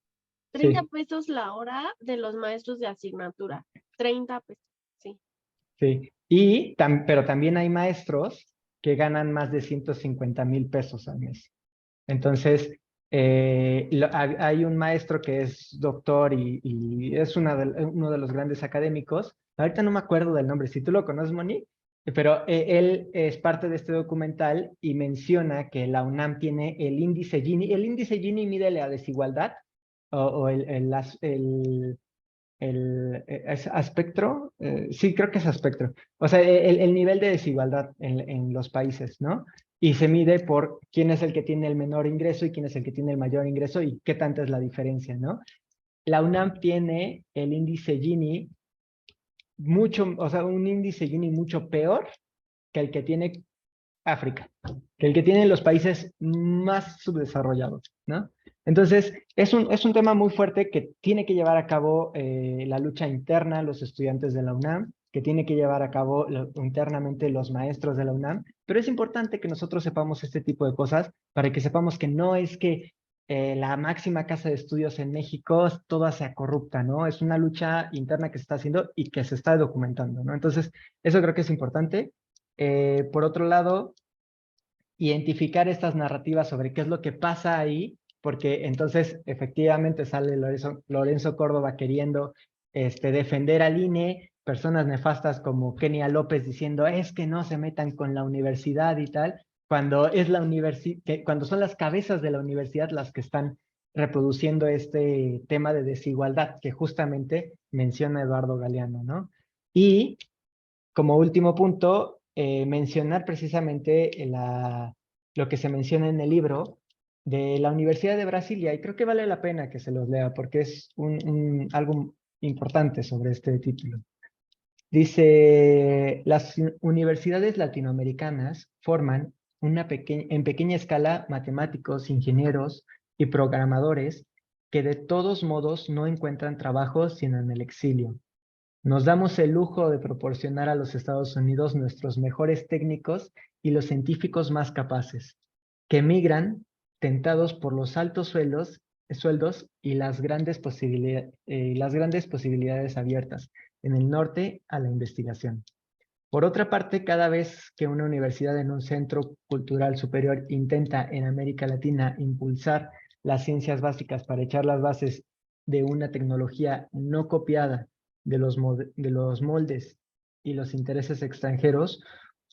30 sí, pesos la hora de los maestros de asignatura. 30 pesos, sí. sí. Pero también hay maestros que ganan más de 150,000 pesos al mes. Entonces, hay un maestro que es doctor y es uno de los grandes académicos. Ahorita no me acuerdo del nombre, si tú lo conoces, Moni, pero él es parte de este documental y menciona que la UNAM tiene el índice Gini. El índice Gini mide la desigualdad o ¿es aspecto? Sí, creo que es aspecto. O sea, el nivel de desigualdad en los países, ¿no? Y se mide por quién es el que tiene el menor ingreso y quién es el que tiene el mayor ingreso y qué tanta es la diferencia, ¿no? La UNAM tiene el índice Gini mucho, o sea, un índice Gini mucho peor que el que tiene África, que el que tienen los países más subdesarrollados, ¿no? Entonces, es un tema muy fuerte que tiene que llevar a cabo la lucha interna los estudiantes de la UNAM, que tiene que llevar a cabo internamente los maestros de la UNAM, pero es importante que nosotros sepamos este tipo de cosas para que sepamos que no es que la máxima casa de estudios en México toda sea corrupta, ¿no? Es una lucha interna que se está haciendo y que se está documentando, ¿no? Entonces, eso creo que es importante. Por otro lado, identificar estas narrativas sobre qué es lo que pasa ahí, porque entonces efectivamente sale Lorenzo Córdoba queriendo defender al INE, personas nefastas como Kenia López diciendo es que no se metan con la universidad y tal, cuando es cuando son las cabezas de la universidad las que están reproduciendo este tema de desigualdad que justamente menciona Eduardo Galeano, ¿no? Y como último punto, mencionar precisamente lo que se menciona en el libro de la Universidad de Brasilia, y creo que vale la pena que se los lea porque es algo importante sobre este título. Dice, las universidades latinoamericanas forman en pequeña escala matemáticos, ingenieros y programadores que de todos modos no encuentran trabajo sino en el exilio. Nos damos el lujo de proporcionar a los Estados Unidos nuestros mejores técnicos y los científicos más capaces, que emigran tentados por los altos sueldos y las grandes posibilidades abiertas en el norte a la investigación. Por otra parte, cada vez que una universidad en un centro cultural superior intenta en América Latina impulsar las ciencias básicas para echar las bases de una tecnología no copiada de los moldes y los intereses extranjeros,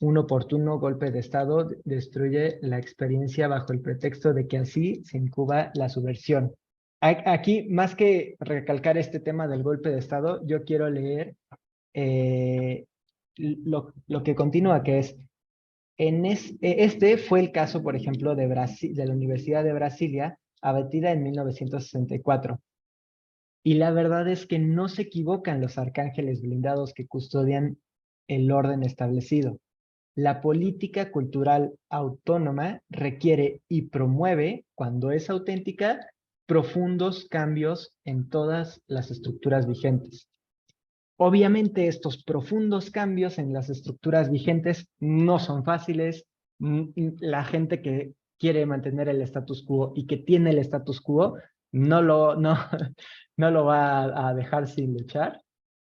un oportuno golpe de Estado destruye la experiencia bajo el pretexto de que así se incuba la subversión. Aquí, más que recalcar este tema del golpe de Estado, yo quiero leer lo que continúa, que es, este fue el caso, por ejemplo, de la Universidad de Brasilia, abatida en 1964. Y la verdad es que no se equivocan los arcángeles blindados que custodian el orden establecido. La política cultural autónoma requiere y promueve, cuando es auténtica, profundos cambios en todas las estructuras vigentes. Obviamente estos profundos cambios en las estructuras vigentes no son fáciles. La gente que quiere mantener el status quo y que tiene el status quo no lo va a dejar sin luchar,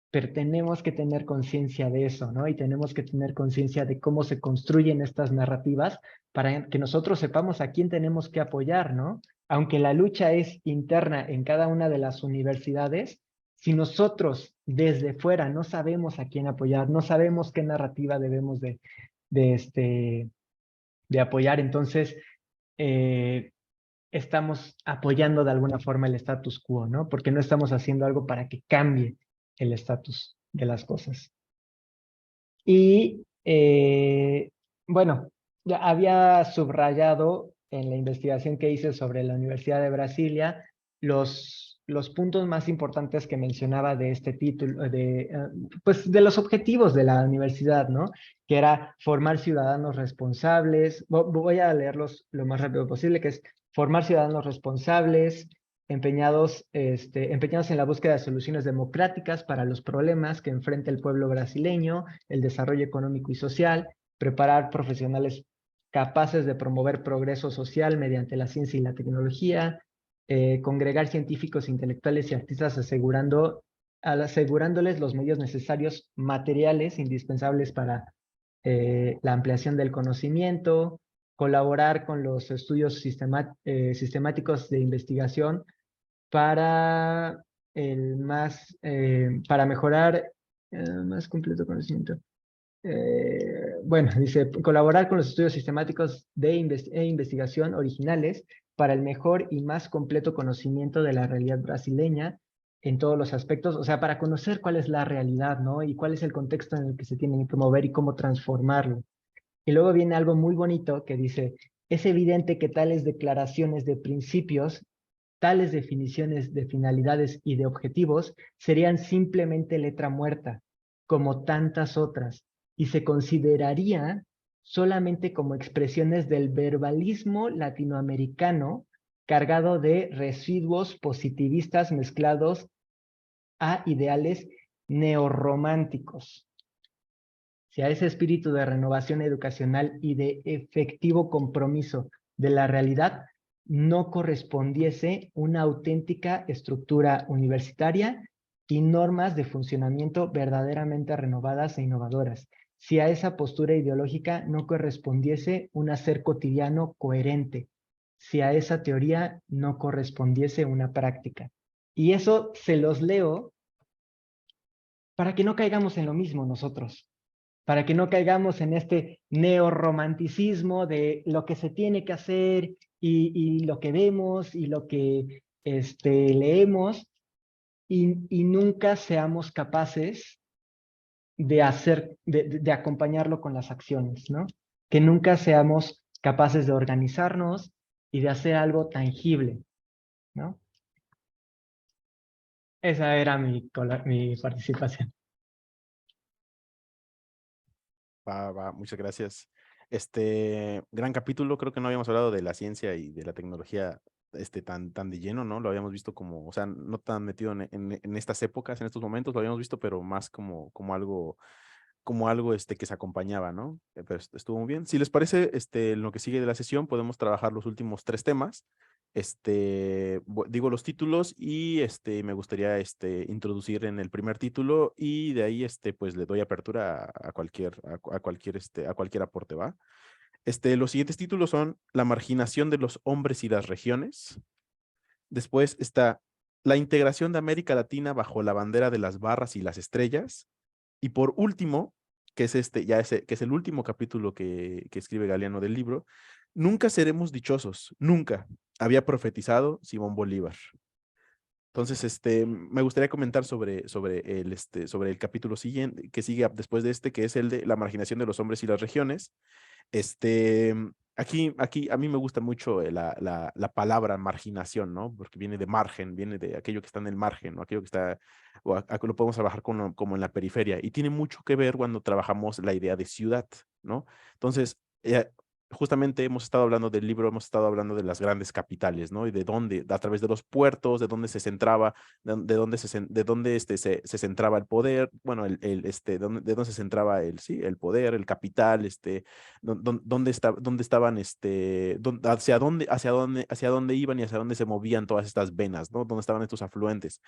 pero tenemos que tener conciencia de eso, ¿no? Y tenemos que tener conciencia de cómo se construyen estas narrativas para que nosotros sepamos a quién tenemos que apoyar, ¿no? Aunque la lucha es interna en cada una de las universidades, si nosotros desde fuera no sabemos a quién apoyar, no sabemos qué narrativa debemos de de apoyar. Entonces, estamos apoyando de alguna forma el status quo, ¿no? Porque no estamos haciendo algo para que cambie el estatus de las cosas. Y bueno, ya había subrayado en la investigación que hice sobre la Universidad de Brasilia los puntos más importantes que mencionaba de este título, pues de los objetivos de la universidad, ¿no? Que era formar ciudadanos responsables. Voy a leerlos lo más rápido posible, que es formar ciudadanos responsables, empeñados en la búsqueda de soluciones democráticas para los problemas que enfrenta el pueblo brasileño, el desarrollo económico y social, preparar profesionales capaces de promover progreso social mediante la ciencia y la tecnología, congregar científicos, intelectuales y artistas asegurándoles los medios necesarios materiales indispensables para la ampliación del conocimiento, colaborar con los estudios sistemáticos de investigación para para mejorar más completo conocimiento. Bueno, dice, colaborar con los estudios sistemáticos e investigación originales para el mejor y más completo conocimiento de la realidad brasileña en todos los aspectos, o sea, para conocer cuál es la realidad, ¿no? Y cuál es el contexto en el que se tiene que mover y cómo transformarlo. Y luego viene algo muy bonito que dice, es evidente que tales declaraciones de principios, tales definiciones de finalidades y de objetivos serían simplemente letra muerta, como tantas otras, y se consideraría solamente como expresiones del verbalismo latinoamericano cargado de residuos positivistas mezclados a ideales neorrománticos. Si a ese espíritu de renovación educacional y de efectivo compromiso de la realidad no correspondiese una auténtica estructura universitaria y normas de funcionamiento verdaderamente renovadas e innovadoras. Si a esa postura ideológica no correspondiese un hacer cotidiano coherente. Si a esa teoría no correspondiese una práctica. Y eso se los leo para que no caigamos en lo mismo nosotros. Para que no caigamos en este neorromanticismo de lo que se tiene que hacer y lo que vemos y lo que leemos y nunca seamos capaces de acompañarlo con las acciones, ¿no? Que nunca seamos capaces de organizarnos y de hacer algo tangible, ¿no? Esa era mi participación. Muchas gracias. Gran capítulo, creo que no habíamos hablado de la ciencia y de la tecnología tan de lleno, ¿no? Lo habíamos visto como, o sea, no tan metido en estas épocas, en estos momentos, lo habíamos visto, pero más como algo que se acompañaba, ¿no? Pero estuvo muy bien. Si les parece, en lo que sigue de la sesión, podemos trabajar los últimos 3 temas. Digo los títulos y me gustaría introducir en el primer título y de ahí pues le doy apertura a cualquier aporte, ¿va? Los siguientes títulos son La marginación de los hombres y las regiones. Después está La integración de América Latina bajo la bandera de las barras y las estrellas. Y por último, que es que es el último capítulo que escribe Galeano del libro, Nunca seremos dichosos, nunca, había profetizado Simón Bolívar. Entonces, me gustaría comentar sobre el capítulo siguiente, que sigue después de que es el de la marginación de los hombres y las regiones. Aquí a mí me gusta mucho la palabra marginación, ¿no? Porque viene de margen, viene de aquello que está en el margen, ¿no? Aquello que está, lo podemos trabajar como en la periferia. Y tiene mucho que ver cuando trabajamos la idea de ciudad, ¿no? Entonces, justamente hemos estado hablando del libro, hemos estado hablando de las grandes capitales, ¿no? Y de dónde, a través de los puertos, de dónde se centraba, de dónde se centraba el poder, bueno, de dónde se centraba el poder, el capital, dónde estaban, hacia dónde iban y hacia dónde se movían todas estas venas, ¿no? Dónde estaban estos afluentes.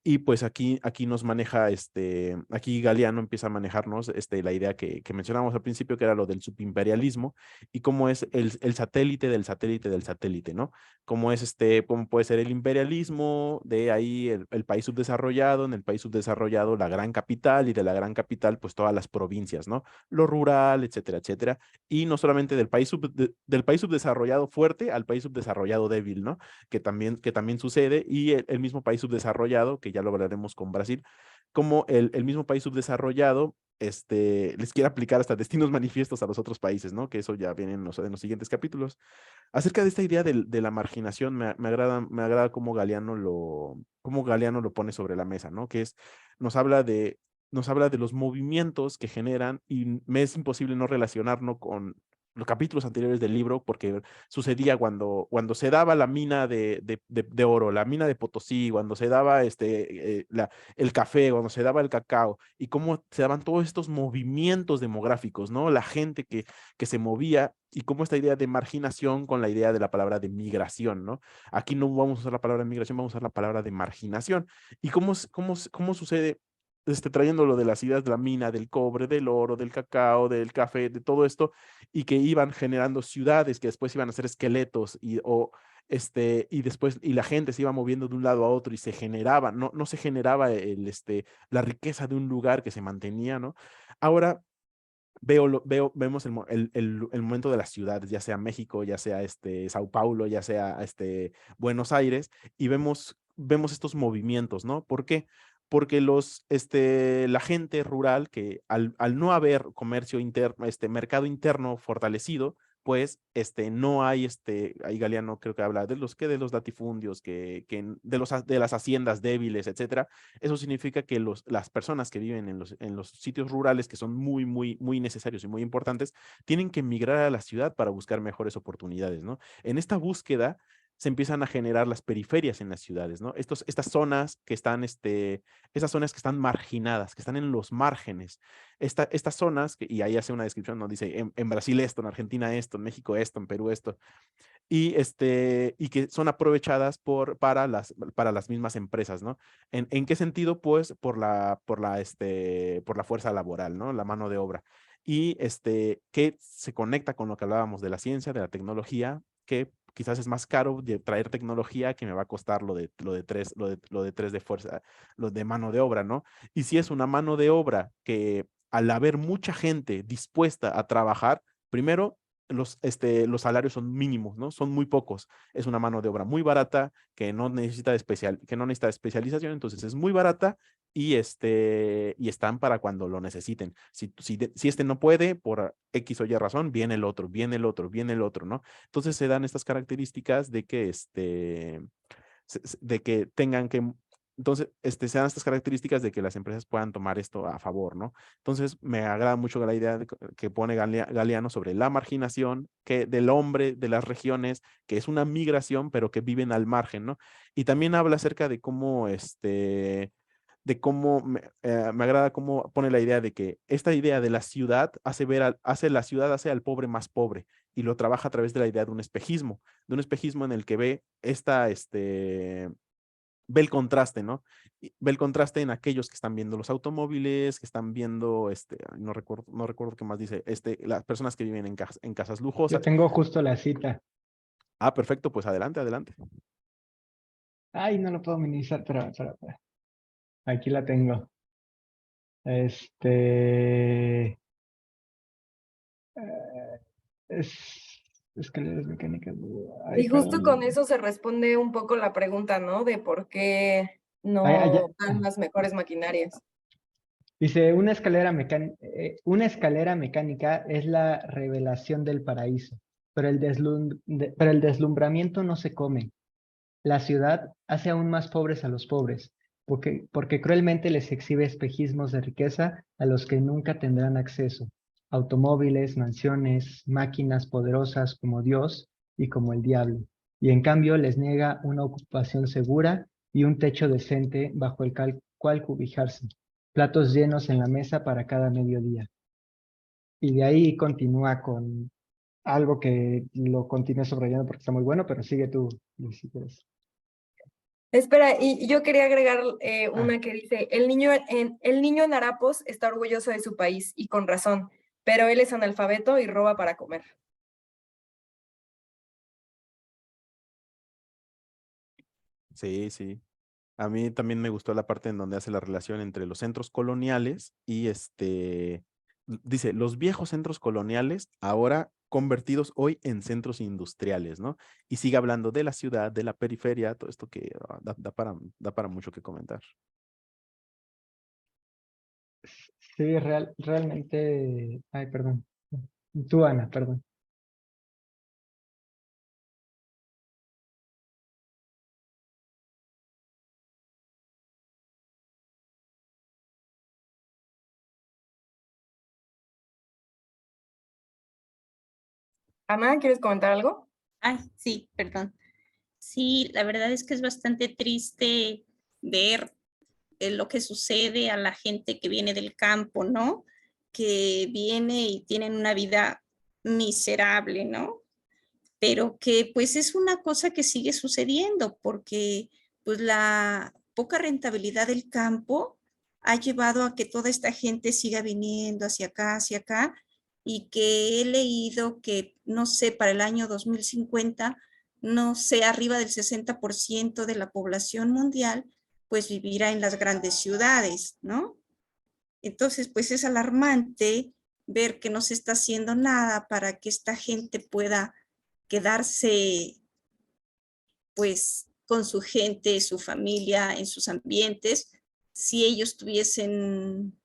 Y pues aquí nos maneja, aquí Galeano empieza a manejarnos la idea que mencionábamos al principio, que era lo del subimperialismo, y cómo es el satélite del satélite del satélite, ¿no? Cómo es cómo puede ser el imperialismo, de ahí el país subdesarrollado, en el país subdesarrollado la gran capital, y de la gran capital pues todas las provincias, ¿no? Lo rural, etcétera, etcétera. Y no solamente del país, del país subdesarrollado fuerte al país subdesarrollado débil, ¿no? Que también sucede, y el mismo país subdesarrollado, que ya lo hablaremos con Brasil, como el mismo país subdesarrollado les quiere aplicar hasta destinos manifiestos a los otros países, ¿no? Que eso ya viene en los siguientes capítulos. Acerca de esta idea de la marginación, me agrada cómo Galeano lo pone sobre la mesa, ¿no? Que es, nos habla de, nos habla de los movimientos que generan, y me es imposible no relacionarlo con los capítulos anteriores del libro, porque sucedía cuando se daba la mina de oro, la mina de Potosí, cuando se daba el café, cuando se daba el cacao, y cómo se daban todos estos movimientos demográficos, ¿no? La gente que se movía, y cómo esta idea de marginación con la idea de la palabra de migración, ¿no? Aquí no vamos a usar la palabra migración, vamos a usar la palabra de marginación. ¿Y cómo sucede? Trayéndolo de las ideas de la mina, del cobre, del oro, del cacao, del café, de todo esto, y que iban generando ciudades que después iban a ser esqueletos, y después, y la gente se iba moviendo de un lado a otro, y se generaba, no se generaba la riqueza de un lugar que se mantenía, ¿no? Ahora vemos el momento de las ciudades, ya sea México, ya sea Sao Paulo, ya sea Buenos Aires, y vemos estos movimientos, ¿no? ¿Por qué? Porque la gente rural, que al no haber comercio interno, mercado interno fortalecido, pues no hay, ahí Galeano creo que habla de de los latifundios, de las haciendas débiles, etcétera. Eso significa que las personas que viven en los sitios rurales, que son muy, muy, muy necesarios y muy importantes, tienen que emigrar a la ciudad para buscar mejores oportunidades, ¿no? En esta búsqueda se empiezan a generar las periferias en las ciudades, ¿no? Estas zonas que están, esas zonas que están marginadas, que están en los márgenes. Estas zonas, y ahí hace una descripción, ¿no? Dice, en Brasil esto, en Argentina esto, en México esto, en Perú esto, y que son aprovechadas para las mismas empresas, ¿no? ¿En qué sentido? Pues por la fuerza laboral, ¿no? La mano de obra. Y que se conecta con lo que hablábamos de la ciencia, de la tecnología, que quizás es más caro de traer tecnología, que me va a costar lo de tres de fuerza, lo de mano de obra, ¿no? Y si es una mano de obra que, al haber mucha gente dispuesta a trabajar, primero, los salarios son mínimos, ¿no? Son muy pocos. Es una mano de obra muy barata, que no necesita especialización, entonces es muy barata, y están para cuando lo necesiten. Si no puede, por X o Y razón, viene el otro, viene el otro, viene el otro, ¿no? Entonces se dan estas características de que de que tengan que, entonces, se dan estas características de que las empresas puedan tomar esto a favor, ¿no? Entonces, me agrada mucho la idea que pone Galeano sobre la marginación del hombre, de las regiones, que es una migración, pero que viven al margen, ¿no? Y también habla acerca de cómo, me agrada cómo pone la idea de que esta idea de la ciudad hace al pobre más pobre, y lo trabaja a través de la idea de un espejismo en el que ve el contraste, ¿no? Ve el contraste en aquellos que están viendo los automóviles, que están viendo, no recuerdo qué más dice, las personas que viven en casas Yo lujosas. tengo justo la cita. Ah, perfecto, pues adelante, adelante. Ay, no lo puedo minimizar, pero. Aquí la tengo. Escaleras mecánicas. Ay, Y justo perdón. con eso se responde un poco la pregunta, ¿no? De por qué Ya. no dan las mejores maquinarias. Dice, una escalera mecánica es la revelación del paraíso, pero pero el deslumbramiento no se come. La ciudad hace aún más pobres a los pobres, porque cruelmente les exhibe espejismos de riqueza a los que nunca tendrán acceso. Automóviles, mansiones, máquinas poderosas como Dios y como el diablo. Y en cambio les niega una ocupación segura y un techo decente bajo el cual cobijarse. Platos llenos en la mesa para cada mediodía. Y de ahí continúa con algo que lo continúe subrayando porque está muy bueno, pero sigue tú, Luis, si quieres. Espera, y yo quería agregar una que dice, el niño en Harapos está orgulloso de su país, y con razón, pero él es analfabeto y roba para comer. Sí, sí. A mí también me gustó la parte en donde hace la relación entre los centros coloniales y dice, los viejos centros coloniales ahora convertidos hoy en centros industriales, ¿no? Y sigue hablando de la ciudad, de la periferia, todo esto que da para mucho que comentar. Sí, realmente, ay, perdón. Tú, Ana, perdón. Ana, ¿quieres comentar algo? Ay, sí, perdón. Sí, la verdad es que es bastante triste ver lo que sucede a la gente que viene del campo, ¿no? Que viene y tienen una vida miserable, ¿no? Pero que pues es una cosa que sigue sucediendo porque pues la poca rentabilidad del campo ha llevado a que toda esta gente siga viniendo hacia acá, y que he leído que, no sé, para el año 2050, no sé, arriba del 60% de la población mundial, pues vivirá en las grandes ciudades, ¿no? Entonces, pues es alarmante ver que no se está haciendo nada para que esta gente pueda quedarse pues con su gente, su familia, en sus ambientes, si ellos tuviesen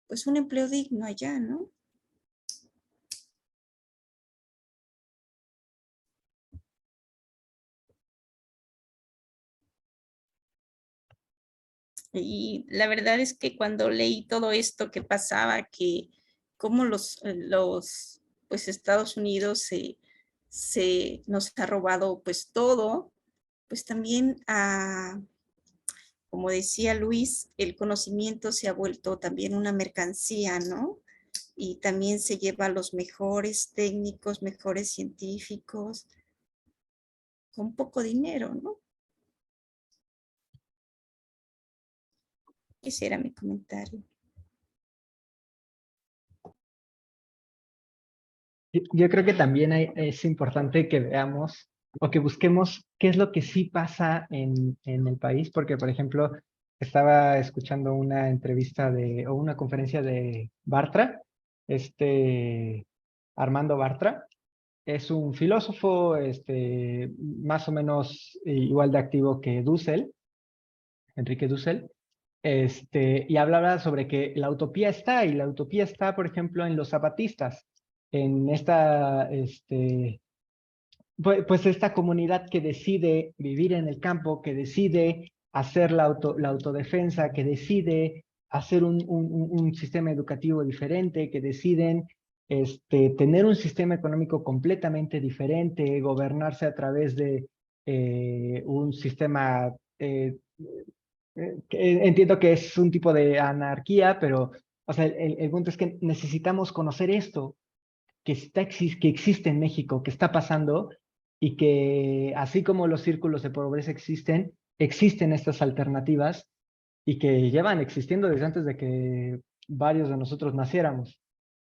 pues un empleo digno allá, ¿no? Y la verdad es que cuando leí todo esto que pasaba, que cómo los pues Estados Unidos nos ha robado pues todo, pues también como decía Luis, el conocimiento se ha vuelto también una mercancía, ¿no? Y también se lleva a los mejores técnicos, mejores científicos, con poco dinero, ¿no? Ese era mi comentario. Yo creo que también es importante que veamos o que busquemos qué es lo que sí pasa en el país, porque, por ejemplo, estaba escuchando una entrevista o una conferencia de Bartra, Armando Bartra. Es un filósofo, más o menos igual de activo que Dussel, Enrique Dussel, y hablaba sobre que la utopía está, y la utopía está, por ejemplo, en los zapatistas, en pues esta comunidad que decide vivir en el campo, que decide hacer la autodefensa, que decide hacer un sistema educativo diferente, que deciden tener un sistema económico completamente diferente, gobernarse a través de un sistema, entiendo que es un tipo de anarquía, pero o sea, el punto es que necesitamos conocer esto que existe en México, que está pasando y que así como los círculos de pobreza existen estas alternativas y que llevan existiendo desde antes de que varios de nosotros naciéramos.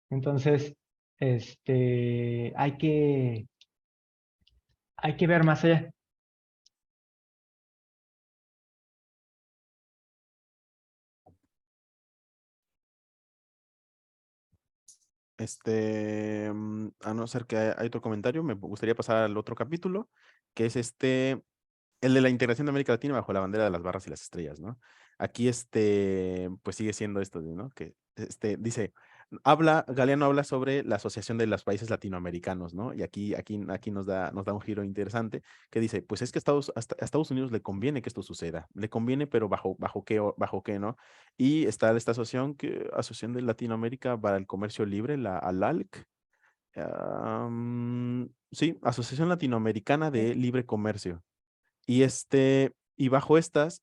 Entonces, hay que ver más allá. A no ser que hay otro comentario, me gustaría pasar al otro capítulo, que es el de la integración de América Latina bajo la bandera de las barras y las estrellas, ¿no? Aquí, pues sigue siendo esto, ¿no? Que, dice, Galeano habla sobre la Asociación de los Países Latinoamericanos, ¿no? Y aquí nos da un giro interesante, que dice, pues es que a Estados Unidos le conviene que esto suceda, le conviene, pero bajo qué, ¿no? Y está esta Asociación de Latinoamérica para el Comercio Libre, la ALALC, sí, Asociación Latinoamericana de Libre Comercio. Y bajo estas,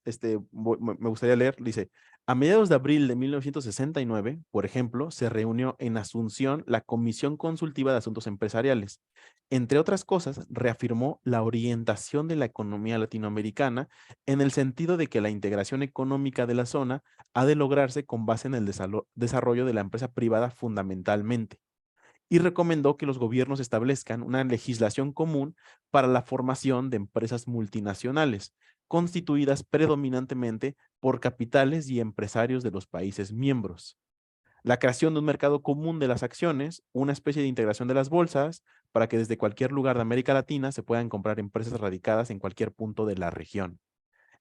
me gustaría leer, dice, a mediados de abril de 1969, por ejemplo, se reunió en Asunción la Comisión Consultiva de Asuntos Empresariales. Entre otras cosas, reafirmó la orientación de la economía latinoamericana en el sentido de que la integración económica de la zona ha de lograrse con base en el desarrollo de la empresa privada fundamentalmente, y recomendó que los gobiernos establezcan una legislación común para la formación de empresas multinacionales, constituidas predominantemente por capitales y empresarios de los países miembros. La creación de un mercado común de las acciones, una especie de integración de las bolsas, para que desde cualquier lugar de América Latina se puedan comprar empresas radicadas en cualquier punto de la región.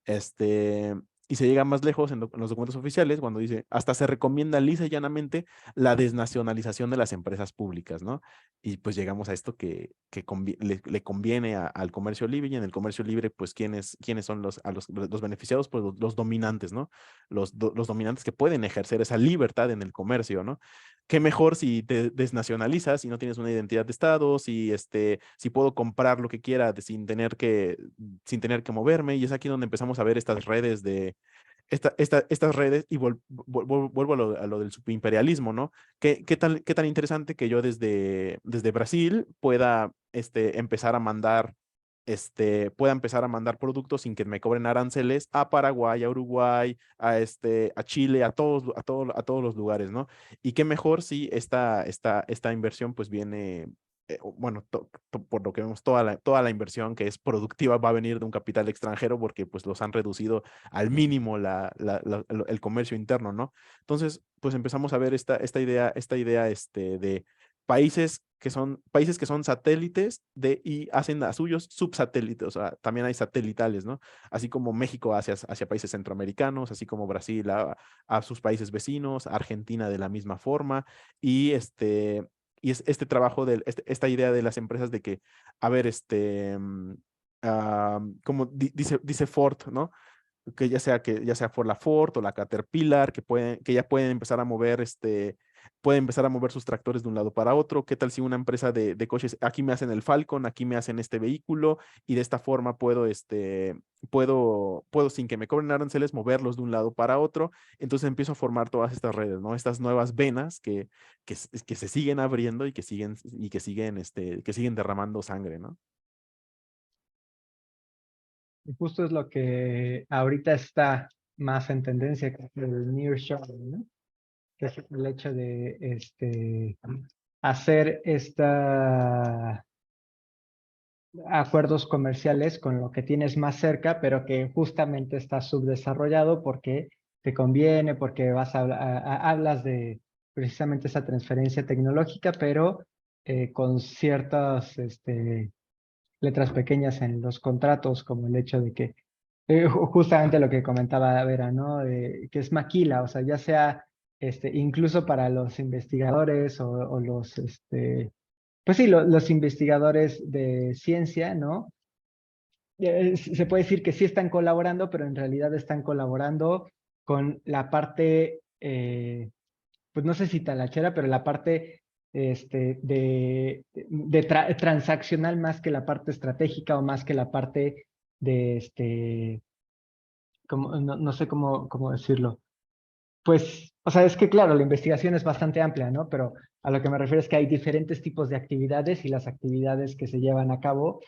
Este, y se llega más lejos en los documentos oficiales cuando dice, hasta se recomienda lisa y llanamente la desnacionalización de las empresas públicas, ¿no? Y pues llegamos a esto que le conviene al comercio libre, y en el comercio libre, pues, ¿quiénes son los beneficiados? Pues los dominantes, ¿no? Los dominantes que pueden ejercer esa libertad en el comercio, ¿no? Qué mejor si te desnacionalizas y no tienes una identidad de Estado, si puedo comprar lo que quiera sin tener que moverme, y es aquí donde empezamos a ver estas redes estas redes, y vuelvo a lo del subimperialismo, ¿no? Qué tan interesante que yo desde Brasil pueda pueda empezar a mandar productos sin que me cobren aranceles a Paraguay, a Uruguay, a Chile, a todos los lugares, ¿no? Y qué mejor si esta inversión pues viene, bueno, por lo que vemos, toda la inversión que es productiva va a venir de un capital extranjero, porque pues los han reducido al mínimo el comercio interno, ¿no? Entonces, pues empezamos a ver esta idea de países que son satélites y hacen a suyos subsatélites, o sea, también hay satelitales, ¿no? Así como México hacia países centroamericanos, así como Brasil a sus países vecinos, Argentina de la misma forma, y es este trabajo esta idea de las empresas de que, a ver, como dice Ford, ¿no? Que ya sea por la Ford o la Caterpillar, que ya pueden empezar a mover sus tractores de un lado para otro. ¿Qué tal si una empresa de coches, aquí me hacen el Falcon, aquí me hacen este vehículo, y de esta forma puedo sin que me cobren aranceles moverlos de un lado para otro? Entonces empiezo a formar todas estas redes, ¿no? Estas nuevas venas que se siguen abriendo y que siguen derramando sangre, ¿no? Y justo es lo que ahorita está más en tendencia, que es el nearshoring, ¿no? Que es el hecho de hacer acuerdos comerciales con lo que tienes más cerca, pero que justamente está subdesarrollado porque te conviene, porque hablas de precisamente esa transferencia tecnológica, pero con ciertas letras pequeñas en los contratos, como el hecho de que, justamente lo que comentaba Vera, ¿no? Que es maquila, o sea, ya sea incluso para los investigadores o los, pues sí, los investigadores de ciencia, ¿no? Se puede decir que sí están colaborando, pero en realidad están colaborando con la parte, pues no sé si talachera, pero la parte transaccional, más que la parte estratégica o más que la parte de, no sé cómo decirlo. Pues, o sea, es que claro, la investigación es bastante amplia, ¿no? Pero a lo que me refiero es que hay diferentes tipos de actividades, y las actividades que se llevan a cabo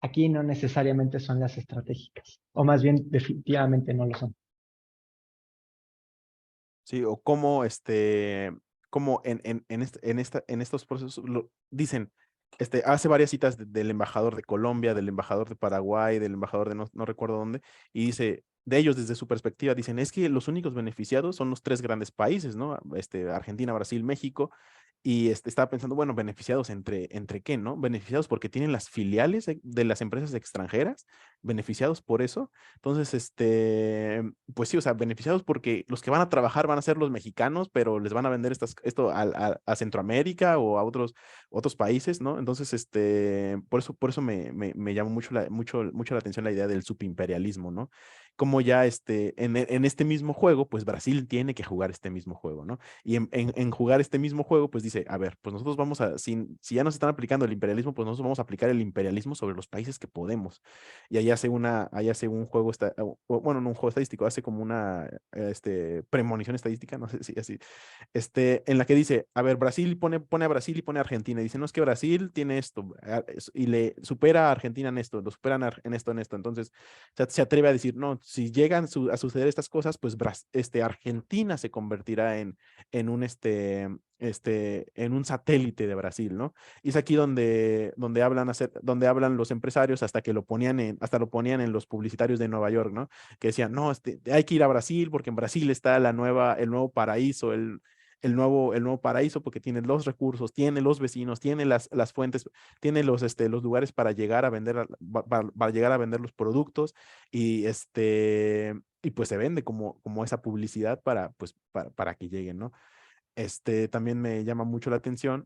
aquí no necesariamente son las estratégicas, o más bien definitivamente no lo son. Sí, o como en estos procesos dicen, hace varias citas del embajador de Colombia, del embajador de Paraguay, del embajador de no recuerdo dónde, y dice, de ellos desde su perspectiva, dicen, es que los únicos beneficiados son los tres grandes países, ¿no? Argentina, Brasil, México. Y estaba pensando, bueno, beneficiados entre qué, ¿no? Beneficiados porque tienen las filiales de las empresas extranjeras, beneficiados por eso. Entonces, pues sí, o sea, beneficiados porque los que van a trabajar van a ser los mexicanos, pero les van a vender esto a Centroamérica o a otros países, ¿no? Entonces, por eso me llamó mucho la atención la idea del subimperialismo, ¿no? Como ya en este mismo juego, pues Brasil tiene que jugar este mismo juego, ¿no? Y en jugar este mismo juego, pues dice, a ver, pues nosotros si ya nos están aplicando el imperialismo, pues nosotros vamos a aplicar el imperialismo sobre los países que podemos. Y ahí hace un juego, bueno, no un juego estadístico, hace como una premonición estadística, no sé si así, en la que dice, a ver, Brasil pone a Brasil y pone a Argentina, y dice, no, es que Brasil tiene esto, y le supera a Argentina en esto, lo superan en esto, entonces se atreve a decir, no, si llegan a suceder estas cosas, pues Argentina se convertirá en un en un satélite de Brasil, ¿no? Y es aquí donde hablan los empresarios hasta lo ponían en los publicitarios de Nueva York, ¿no? Que decían, no, hay que ir a Brasil porque en Brasil está el nuevo paraíso, el nuevo paraíso, porque tiene los recursos, tiene los vecinos, tiene las fuentes, tiene los lugares para llegar a vender, para llegar a vender los productos, y pues se vende como esa publicidad para que lleguen, ¿no? También me llama mucho la atención,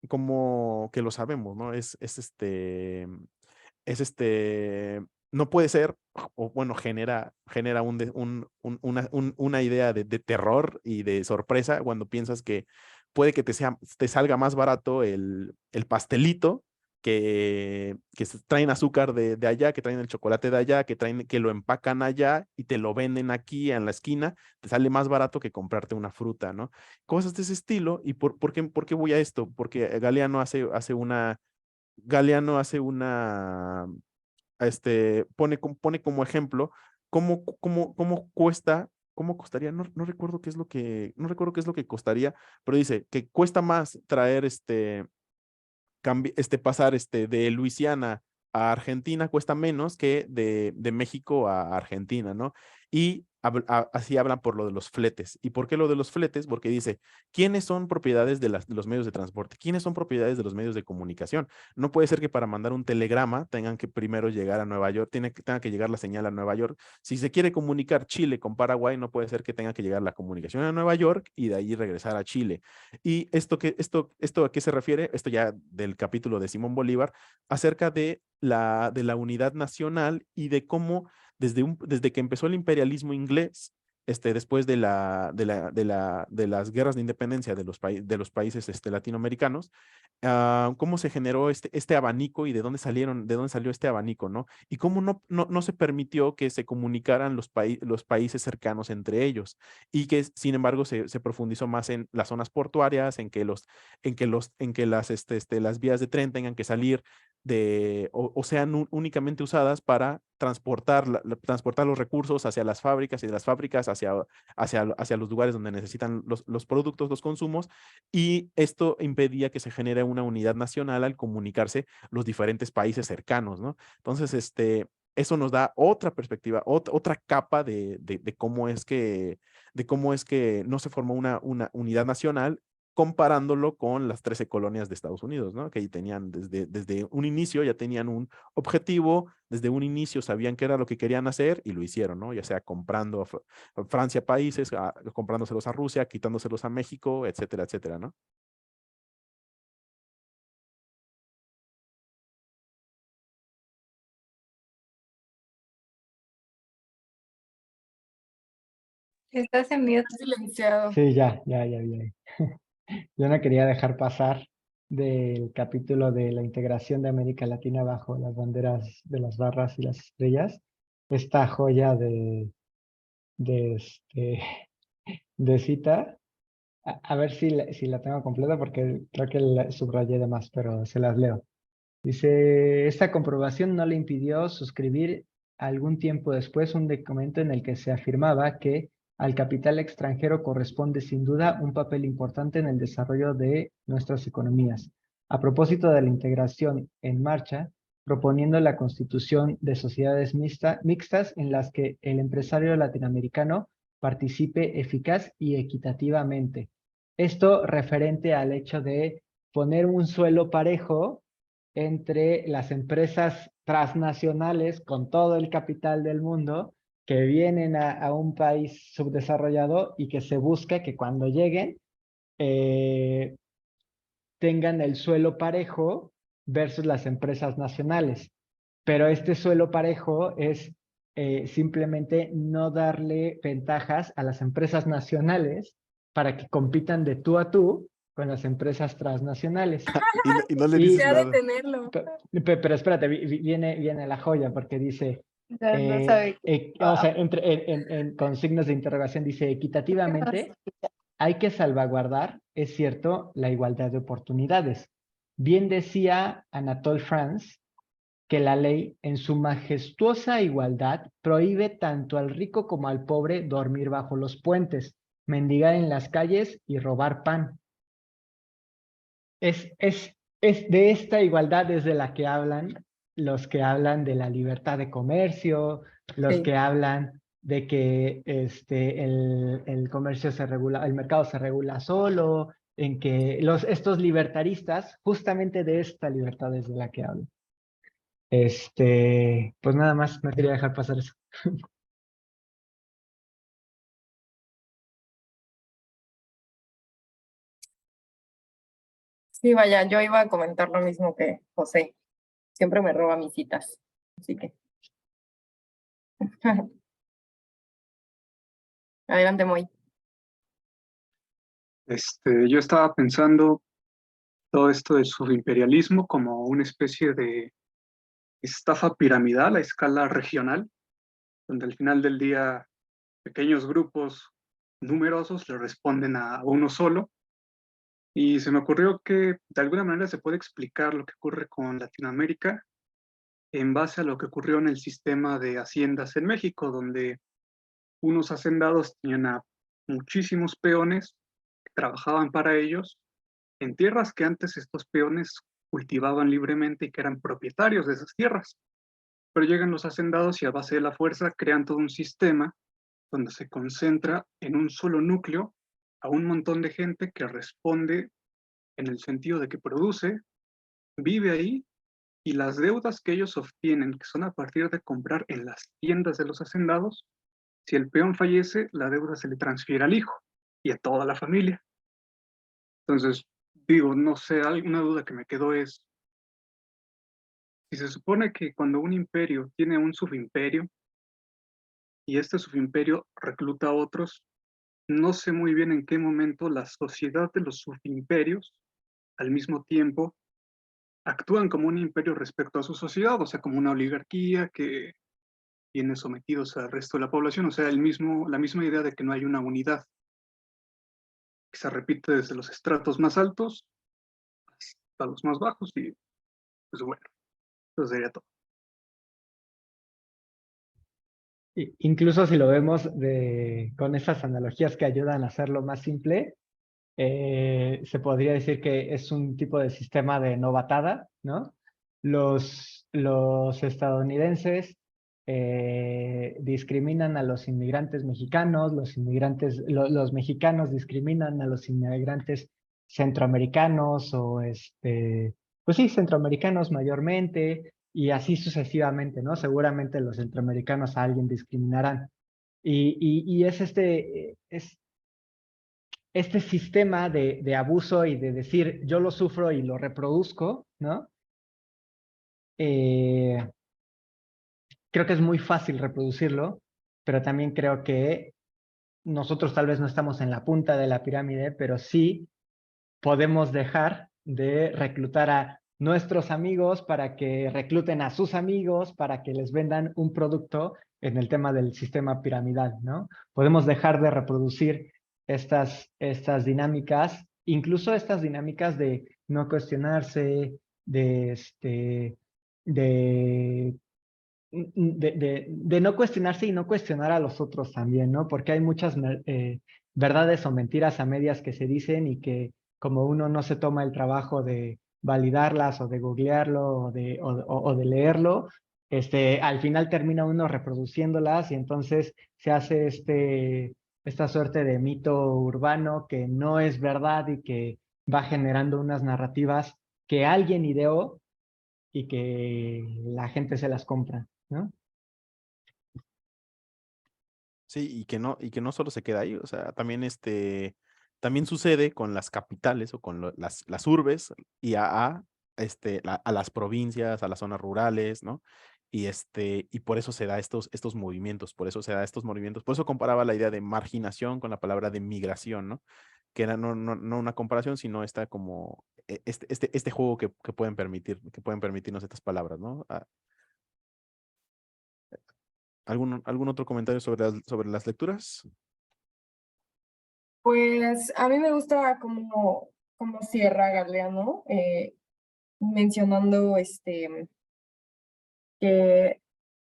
como que lo sabemos, ¿no? No puede ser, o bueno, genera una idea de terror y de sorpresa cuando piensas que puede que te salga más barato el pastelito, que traen azúcar de allá, que traen el chocolate de allá, que lo empacan allá y te lo venden aquí en la esquina, te sale más barato que comprarte una fruta, ¿no? Cosas de ese estilo. ¿Y por qué voy a esto? Porque Galeano hace una, pone como ejemplo cómo costaría, no recuerdo qué es lo que costaría, pero dice que cuesta más traer pasar de Luisiana a Argentina, cuesta menos que de México a Argentina, ¿no? Y así hablan por lo de los fletes. ¿Y por qué lo de los fletes? Porque dice, ¿quiénes son propiedades de los medios de transporte? ¿Quiénes son propiedades de los medios de comunicación? No puede ser que para mandar un telegrama tengan que primero llegar a Nueva York, tenga que llegar la señal a Nueva York. Si se quiere comunicar Chile con Paraguay, no puede ser que tenga que llegar la comunicación a Nueva York y de ahí regresar a Chile. ¿Y esto a qué se refiere? Esto ya del capítulo de Simón Bolívar, acerca de la unidad nacional y de cómo desde que empezó el imperialismo inglés, después de las guerras de independencia de los países latinoamericanos, cómo se generó este abanico y de dónde salió este abanico, ¿no? Y cómo no se permitió que se comunicaran los países cercanos entre ellos, y que sin embargo se profundizó más en las zonas portuarias, en que las vías de tren tengan que salir o sean únicamente usadas para transportar los recursos hacia las fábricas, y de las fábricas hacia los lugares donde necesitan los productos, los consumos, y esto impedía que se genere una unidad nacional al comunicarse los diferentes países cercanos, ¿no? Entonces, eso nos da otra perspectiva, otra capa de cómo es que no se formó una unidad nacional, comparándolo con las 13 colonias de Estados Unidos, ¿no? Que ahí tenían desde un inicio, ya tenían un objetivo, desde un inicio sabían qué era lo que querían hacer y lo hicieron, ¿no? Ya sea comprando a Francia países, comprándoselos a Rusia, quitándoselos a México, etcétera, etcétera, ¿no? Estás en mute. Silenciado. Sí, ya. Yo no quería dejar pasar del capítulo de la integración de América Latina bajo las banderas de las barras y las estrellas, esta joya de cita. A ver si la tengo completa, porque creo que la subrayé de más, pero se las leo. Dice, esta comprobación no le impidió suscribir algún tiempo después un documento en el que se afirmaba que al capital extranjero corresponde sin duda un papel importante en el desarrollo de nuestras economías. A propósito de la integración en marcha, proponiendo la constitución de sociedades mixtas en las que el empresario latinoamericano participe eficaz y equitativamente. Esto referente al hecho de poner un suelo parejo entre las empresas transnacionales con todo el capital del mundo que vienen a un país subdesarrollado, y que se busca que cuando lleguen tengan el suelo parejo versus las empresas nacionales. Pero este suelo parejo es simplemente no darle ventajas a las empresas nacionales para que compitan de tú a tú con las empresas transnacionales. Y no le dices Ya nada. detenerlo. Pero espérate, viene la joya, porque dice, Ya no sabe. o sea, con signos de interrogación, dice, equitativamente hay que salvaguardar, es cierto, la igualdad de oportunidades. Bien decía Anatole France que la ley, en su majestuosa igualdad, prohíbe tanto al rico como al pobre dormir bajo los puentes, mendigar en las calles y robar pan. Es de esta igualdad desde la que hablan los que hablan de la libertad de comercio, los Sí. que hablan de que el comercio se regula, el mercado se regula solo, en que estos libertaristas, justamente de esta libertad es de la que hablan. Pues nada más, no quería dejar pasar eso. Sí, vaya, yo iba a comentar lo mismo que José. Siempre me roba mis citas. Así que. Adelante, Moy. Yo estaba pensando todo esto del subimperialismo como una especie de estafa piramidal a escala regional, donde al final del día pequeños grupos numerosos le responden a uno solo. Y se me ocurrió que de alguna manera se puede explicar lo que ocurre con Latinoamérica en base a lo que ocurrió en el sistema de haciendas en México, donde unos hacendados tenían a muchísimos peones que trabajaban para ellos en tierras que antes estos peones cultivaban libremente y que eran propietarios de esas tierras. Pero llegan los hacendados y a base de la fuerza crean todo un sistema donde se concentra en un solo núcleo a un montón de gente que responde en el sentido de que produce, vive ahí, y las deudas que ellos obtienen, que son a partir de comprar en las tiendas de los hacendados, si el peón fallece, la deuda se le transfiere al hijo y a toda la familia. Entonces, digo, no sé, una duda que me quedó es, si se supone que cuando un imperio tiene un subimperio y este subimperio recluta a otros, no sé muy bien en qué momento la sociedad de los subimperios al mismo tiempo actúan como un imperio respecto a su sociedad, o sea, como una oligarquía que tiene sometidos al resto de la población, o sea, la misma idea de que no hay una unidad, que se repite desde los estratos más altos hasta los más bajos, y pues bueno, eso sería todo. Incluso si lo vemos con esas analogías que ayudan a hacerlo más simple, se podría decir que es un tipo de sistema de novatada, ¿no? Los estadounidenses discriminan a los inmigrantes mexicanos, los mexicanos discriminan a los inmigrantes centroamericanos pues sí, centroamericanos mayormente, y así sucesivamente, ¿no? Seguramente los centroamericanos a alguien discriminarán. Y es este sistema de abuso y de decir yo lo sufro y lo reproduzco, ¿no? Creo que es muy fácil reproducirlo, pero también creo que nosotros tal vez no estamos en la punta de la pirámide, pero sí podemos dejar de reclutar a nuestros amigos para que recluten a sus amigos, para que les vendan un producto en el tema del sistema piramidal, ¿no? Podemos dejar de reproducir estas dinámicas, incluso estas dinámicas de no cuestionarse, de de no cuestionarse y no cuestionar a los otros también, ¿no? Porque hay muchas verdades o mentiras a medias que se dicen y que como uno no se toma el trabajo de validarlas o de googlearlo o de leerlo, al final termina uno reproduciéndolas y entonces se hace esta suerte de mito urbano que no es verdad y que va generando unas narrativas que alguien ideó y que la gente se las compra, ¿no? Sí, y que no solo se queda ahí, o sea, también también sucede con las capitales o con las urbes y a las provincias, a las zonas rurales, ¿no? Y por eso se da estos movimientos, por eso se da estos movimientos, por eso comparaba la idea de marginación con la palabra de migración, ¿no? Que era no una comparación, sino esta como este juego que pueden permitirnos estas palabras, ¿no? ¿Algún otro comentario sobre las lecturas? Pues a mí me gusta como cierra Galeano, mencionando que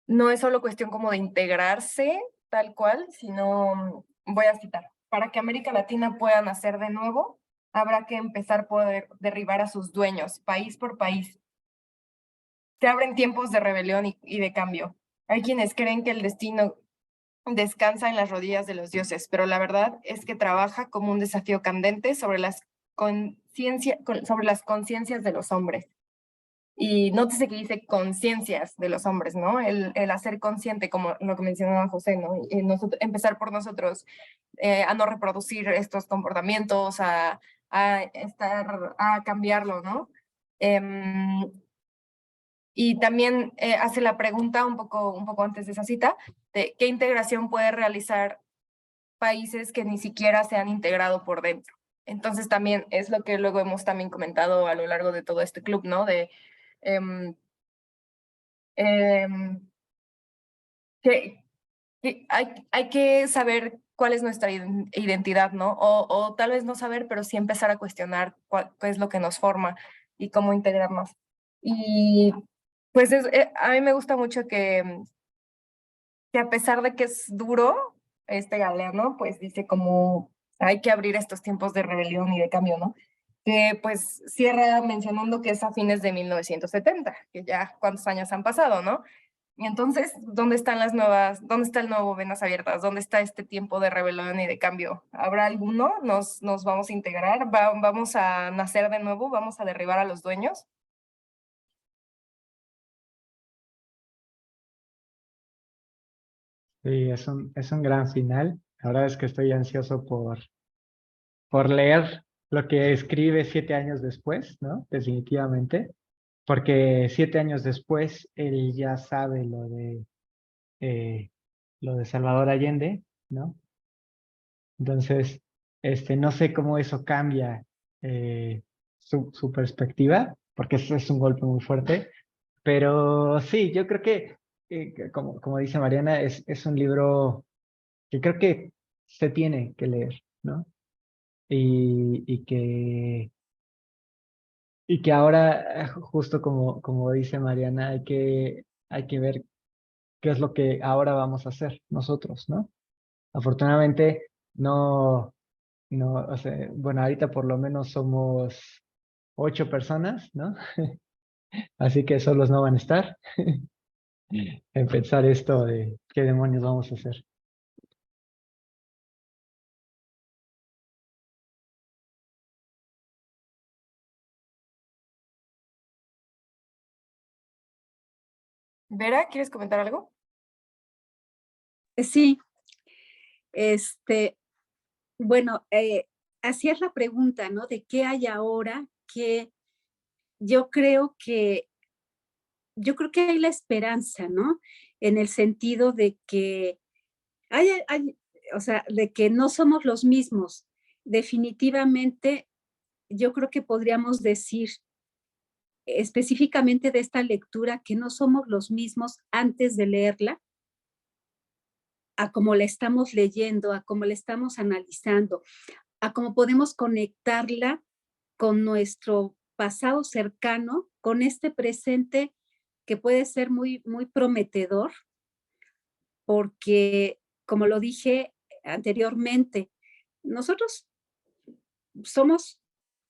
no es solo cuestión como de integrarse tal cual, sino, voy a citar, para que América Latina pueda nacer de nuevo, habrá que empezar por derribar a sus dueños, país por país. Se abren tiempos de rebelión y de cambio. Hay quienes creen que el destino descansa en las rodillas de los dioses, pero la verdad es que trabaja como un desafío candente sobre las conciencias de los hombres. Y nótese que dice conciencias de los hombres, ¿no? El hacer consciente, como lo que mencionaba José, ¿no? Y empezar por nosotros a no reproducir estos comportamientos, a cambiarlo, ¿no? Y también hace la pregunta un poco antes de esa cita, de qué integración puede realizar países que ni siquiera se han integrado por dentro. Entonces también es lo que luego hemos también comentado a lo largo de todo este club, ¿no? De que hay que saber cuál es nuestra identidad, ¿no? O tal vez no saber, pero sí empezar a cuestionar qué es lo que nos forma y cómo integrarnos. Y pues a mí me gusta mucho que a pesar de que es duro, este Galeano, pues dice como hay que abrir estos tiempos de rebelión y de cambio, ¿no? Que pues cierra mencionando que es a fines de 1970, que ya cuántos años han pasado, ¿no? Y entonces, ¿dónde están dónde está el nuevo Venas Abiertas? ¿Dónde está este tiempo de rebelión y de cambio? ¿Habrá alguno? ¿Nos vamos a integrar? ¿Vamos a nacer de nuevo? ¿Vamos a derribar a los dueños? Sí, es un gran final. La verdad es que estoy ansioso por leer lo que escribe 7 años después, ¿no? Definitivamente. Porque 7 años después él ya sabe lo de Salvador Allende, ¿no? Entonces, no sé cómo eso cambia su perspectiva, porque eso es un golpe muy fuerte. Pero sí, yo creo que, como dice Mariana, es un libro que creo que se tiene que leer, ¿no? Y que ahora, justo como dice Mariana, hay que ver qué es lo que ahora vamos a hacer nosotros, ¿no? Afortunadamente, no, o sea, bueno, ahorita por lo menos somos 8 personas, ¿no? Así que solos no van a estar en pensar esto de qué demonios vamos a hacer. Vera, ¿quieres comentar algo? Sí, bueno, así es la pregunta, ¿no? De qué hay ahora que yo creo que hay la esperanza, ¿no? En el sentido de que o sea, de que no somos los mismos. Definitivamente, yo creo que podríamos decir específicamente de esta lectura que no somos los mismos antes de leerla a cómo la estamos leyendo, a cómo la estamos analizando, a cómo podemos conectarla con nuestro pasado cercano, con este presente que puede ser muy, muy prometedor, porque, como lo dije anteriormente, nosotros somos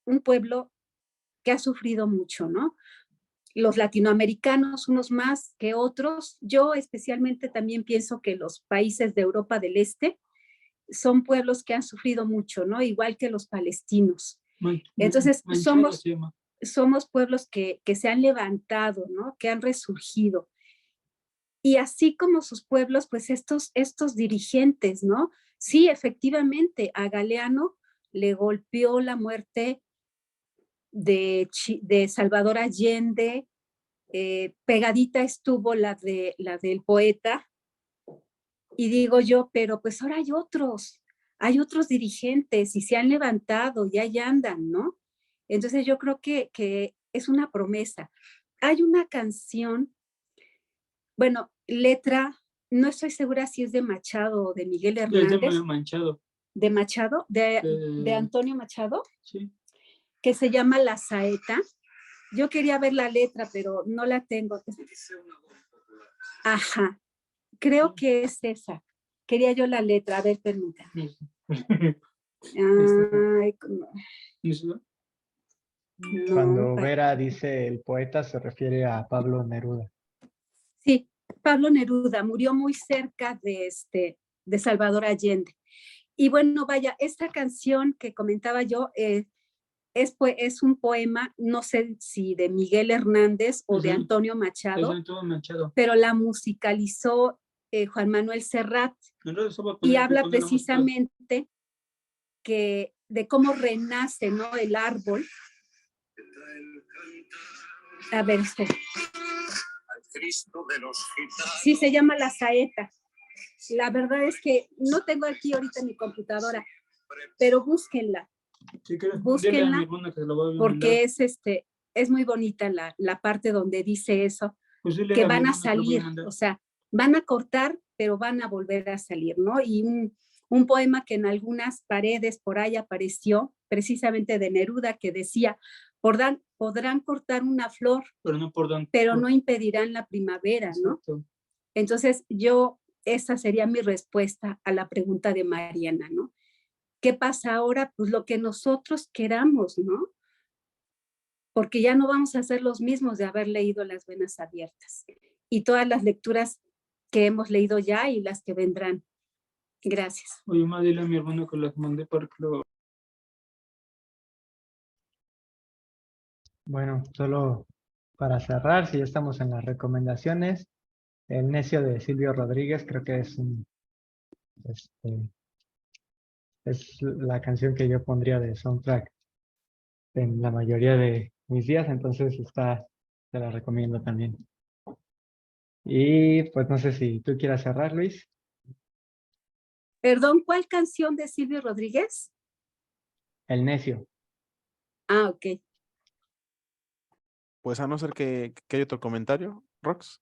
un pueblo que ha sufrido mucho, ¿no? Los latinoamericanos, unos más que otros. Yo especialmente también pienso que los países de Europa del Este son pueblos que han sufrido mucho, ¿no? Igual que los palestinos. Entonces, somos pueblos que se han levantado, ¿no? Que han resurgido. Y así como sus pueblos, pues estos dirigentes, ¿no? Sí, efectivamente, a Galeano le golpeó la muerte de Salvador Allende, pegadita estuvo la del poeta, y digo yo, pero pues ahora hay otros dirigentes y se han levantado y ahí andan, ¿no? Entonces yo creo que es una promesa. Hay una canción, bueno, letra, no estoy segura si es de Machado o de Miguel Hernández. De Machado. ¿De Machado? ¿De Antonio Machado? Sí. Que se llama La Saeta. Yo quería ver la letra, pero no la tengo. Ajá, creo que es esa. Quería yo la letra, a ver, permítame. Ay, Cuando no, Vera dice el poeta se refiere a Pablo Neruda. sí, Pablo Neruda murió muy cerca de Salvador Allende. Y bueno, vaya, esta canción que comentaba yo es un poema, no sé si de Miguel Hernández o de Antonio Machado, pero la musicalizó Juan Manuel Serrat y habla precisamente de cómo renace, ¿no?, el árbol. A ver, espera. Sí, se llama La Saeta. La verdad es que no tengo aquí ahorita mi computadora, pero búsquenla. Búsquenla porque es muy bonita la parte donde dice eso, que van a salir, o sea, van a cortar, pero van a volver a salir, ¿no? Y un poema que en algunas paredes por ahí apareció, precisamente de Neruda, que decía, podrán cortar una flor, pero no impedirán la primavera, ¿no? Entonces, esa sería mi respuesta a la pregunta de Mariana, ¿no? ¿Qué pasa ahora? Pues lo que nosotros queramos, ¿no? Porque ya no vamos a ser los mismos de haber leído Las Venas Abiertas y todas las lecturas que hemos leído ya y las que vendrán. Gracias. Oye, dile a mi hermano que las mandé para que lo... Bueno, solo para cerrar, si ya estamos en las recomendaciones, El Necio de Silvio Rodríguez, creo que es la canción que yo pondría de soundtrack en la mayoría de mis días, entonces te la recomiendo también. Y pues no sé si tú quieras cerrar, Luis. Perdón, ¿cuál canción de Silvio Rodríguez? El Necio. Ah, ok. Pues a no ser que haya otro comentario, Rox.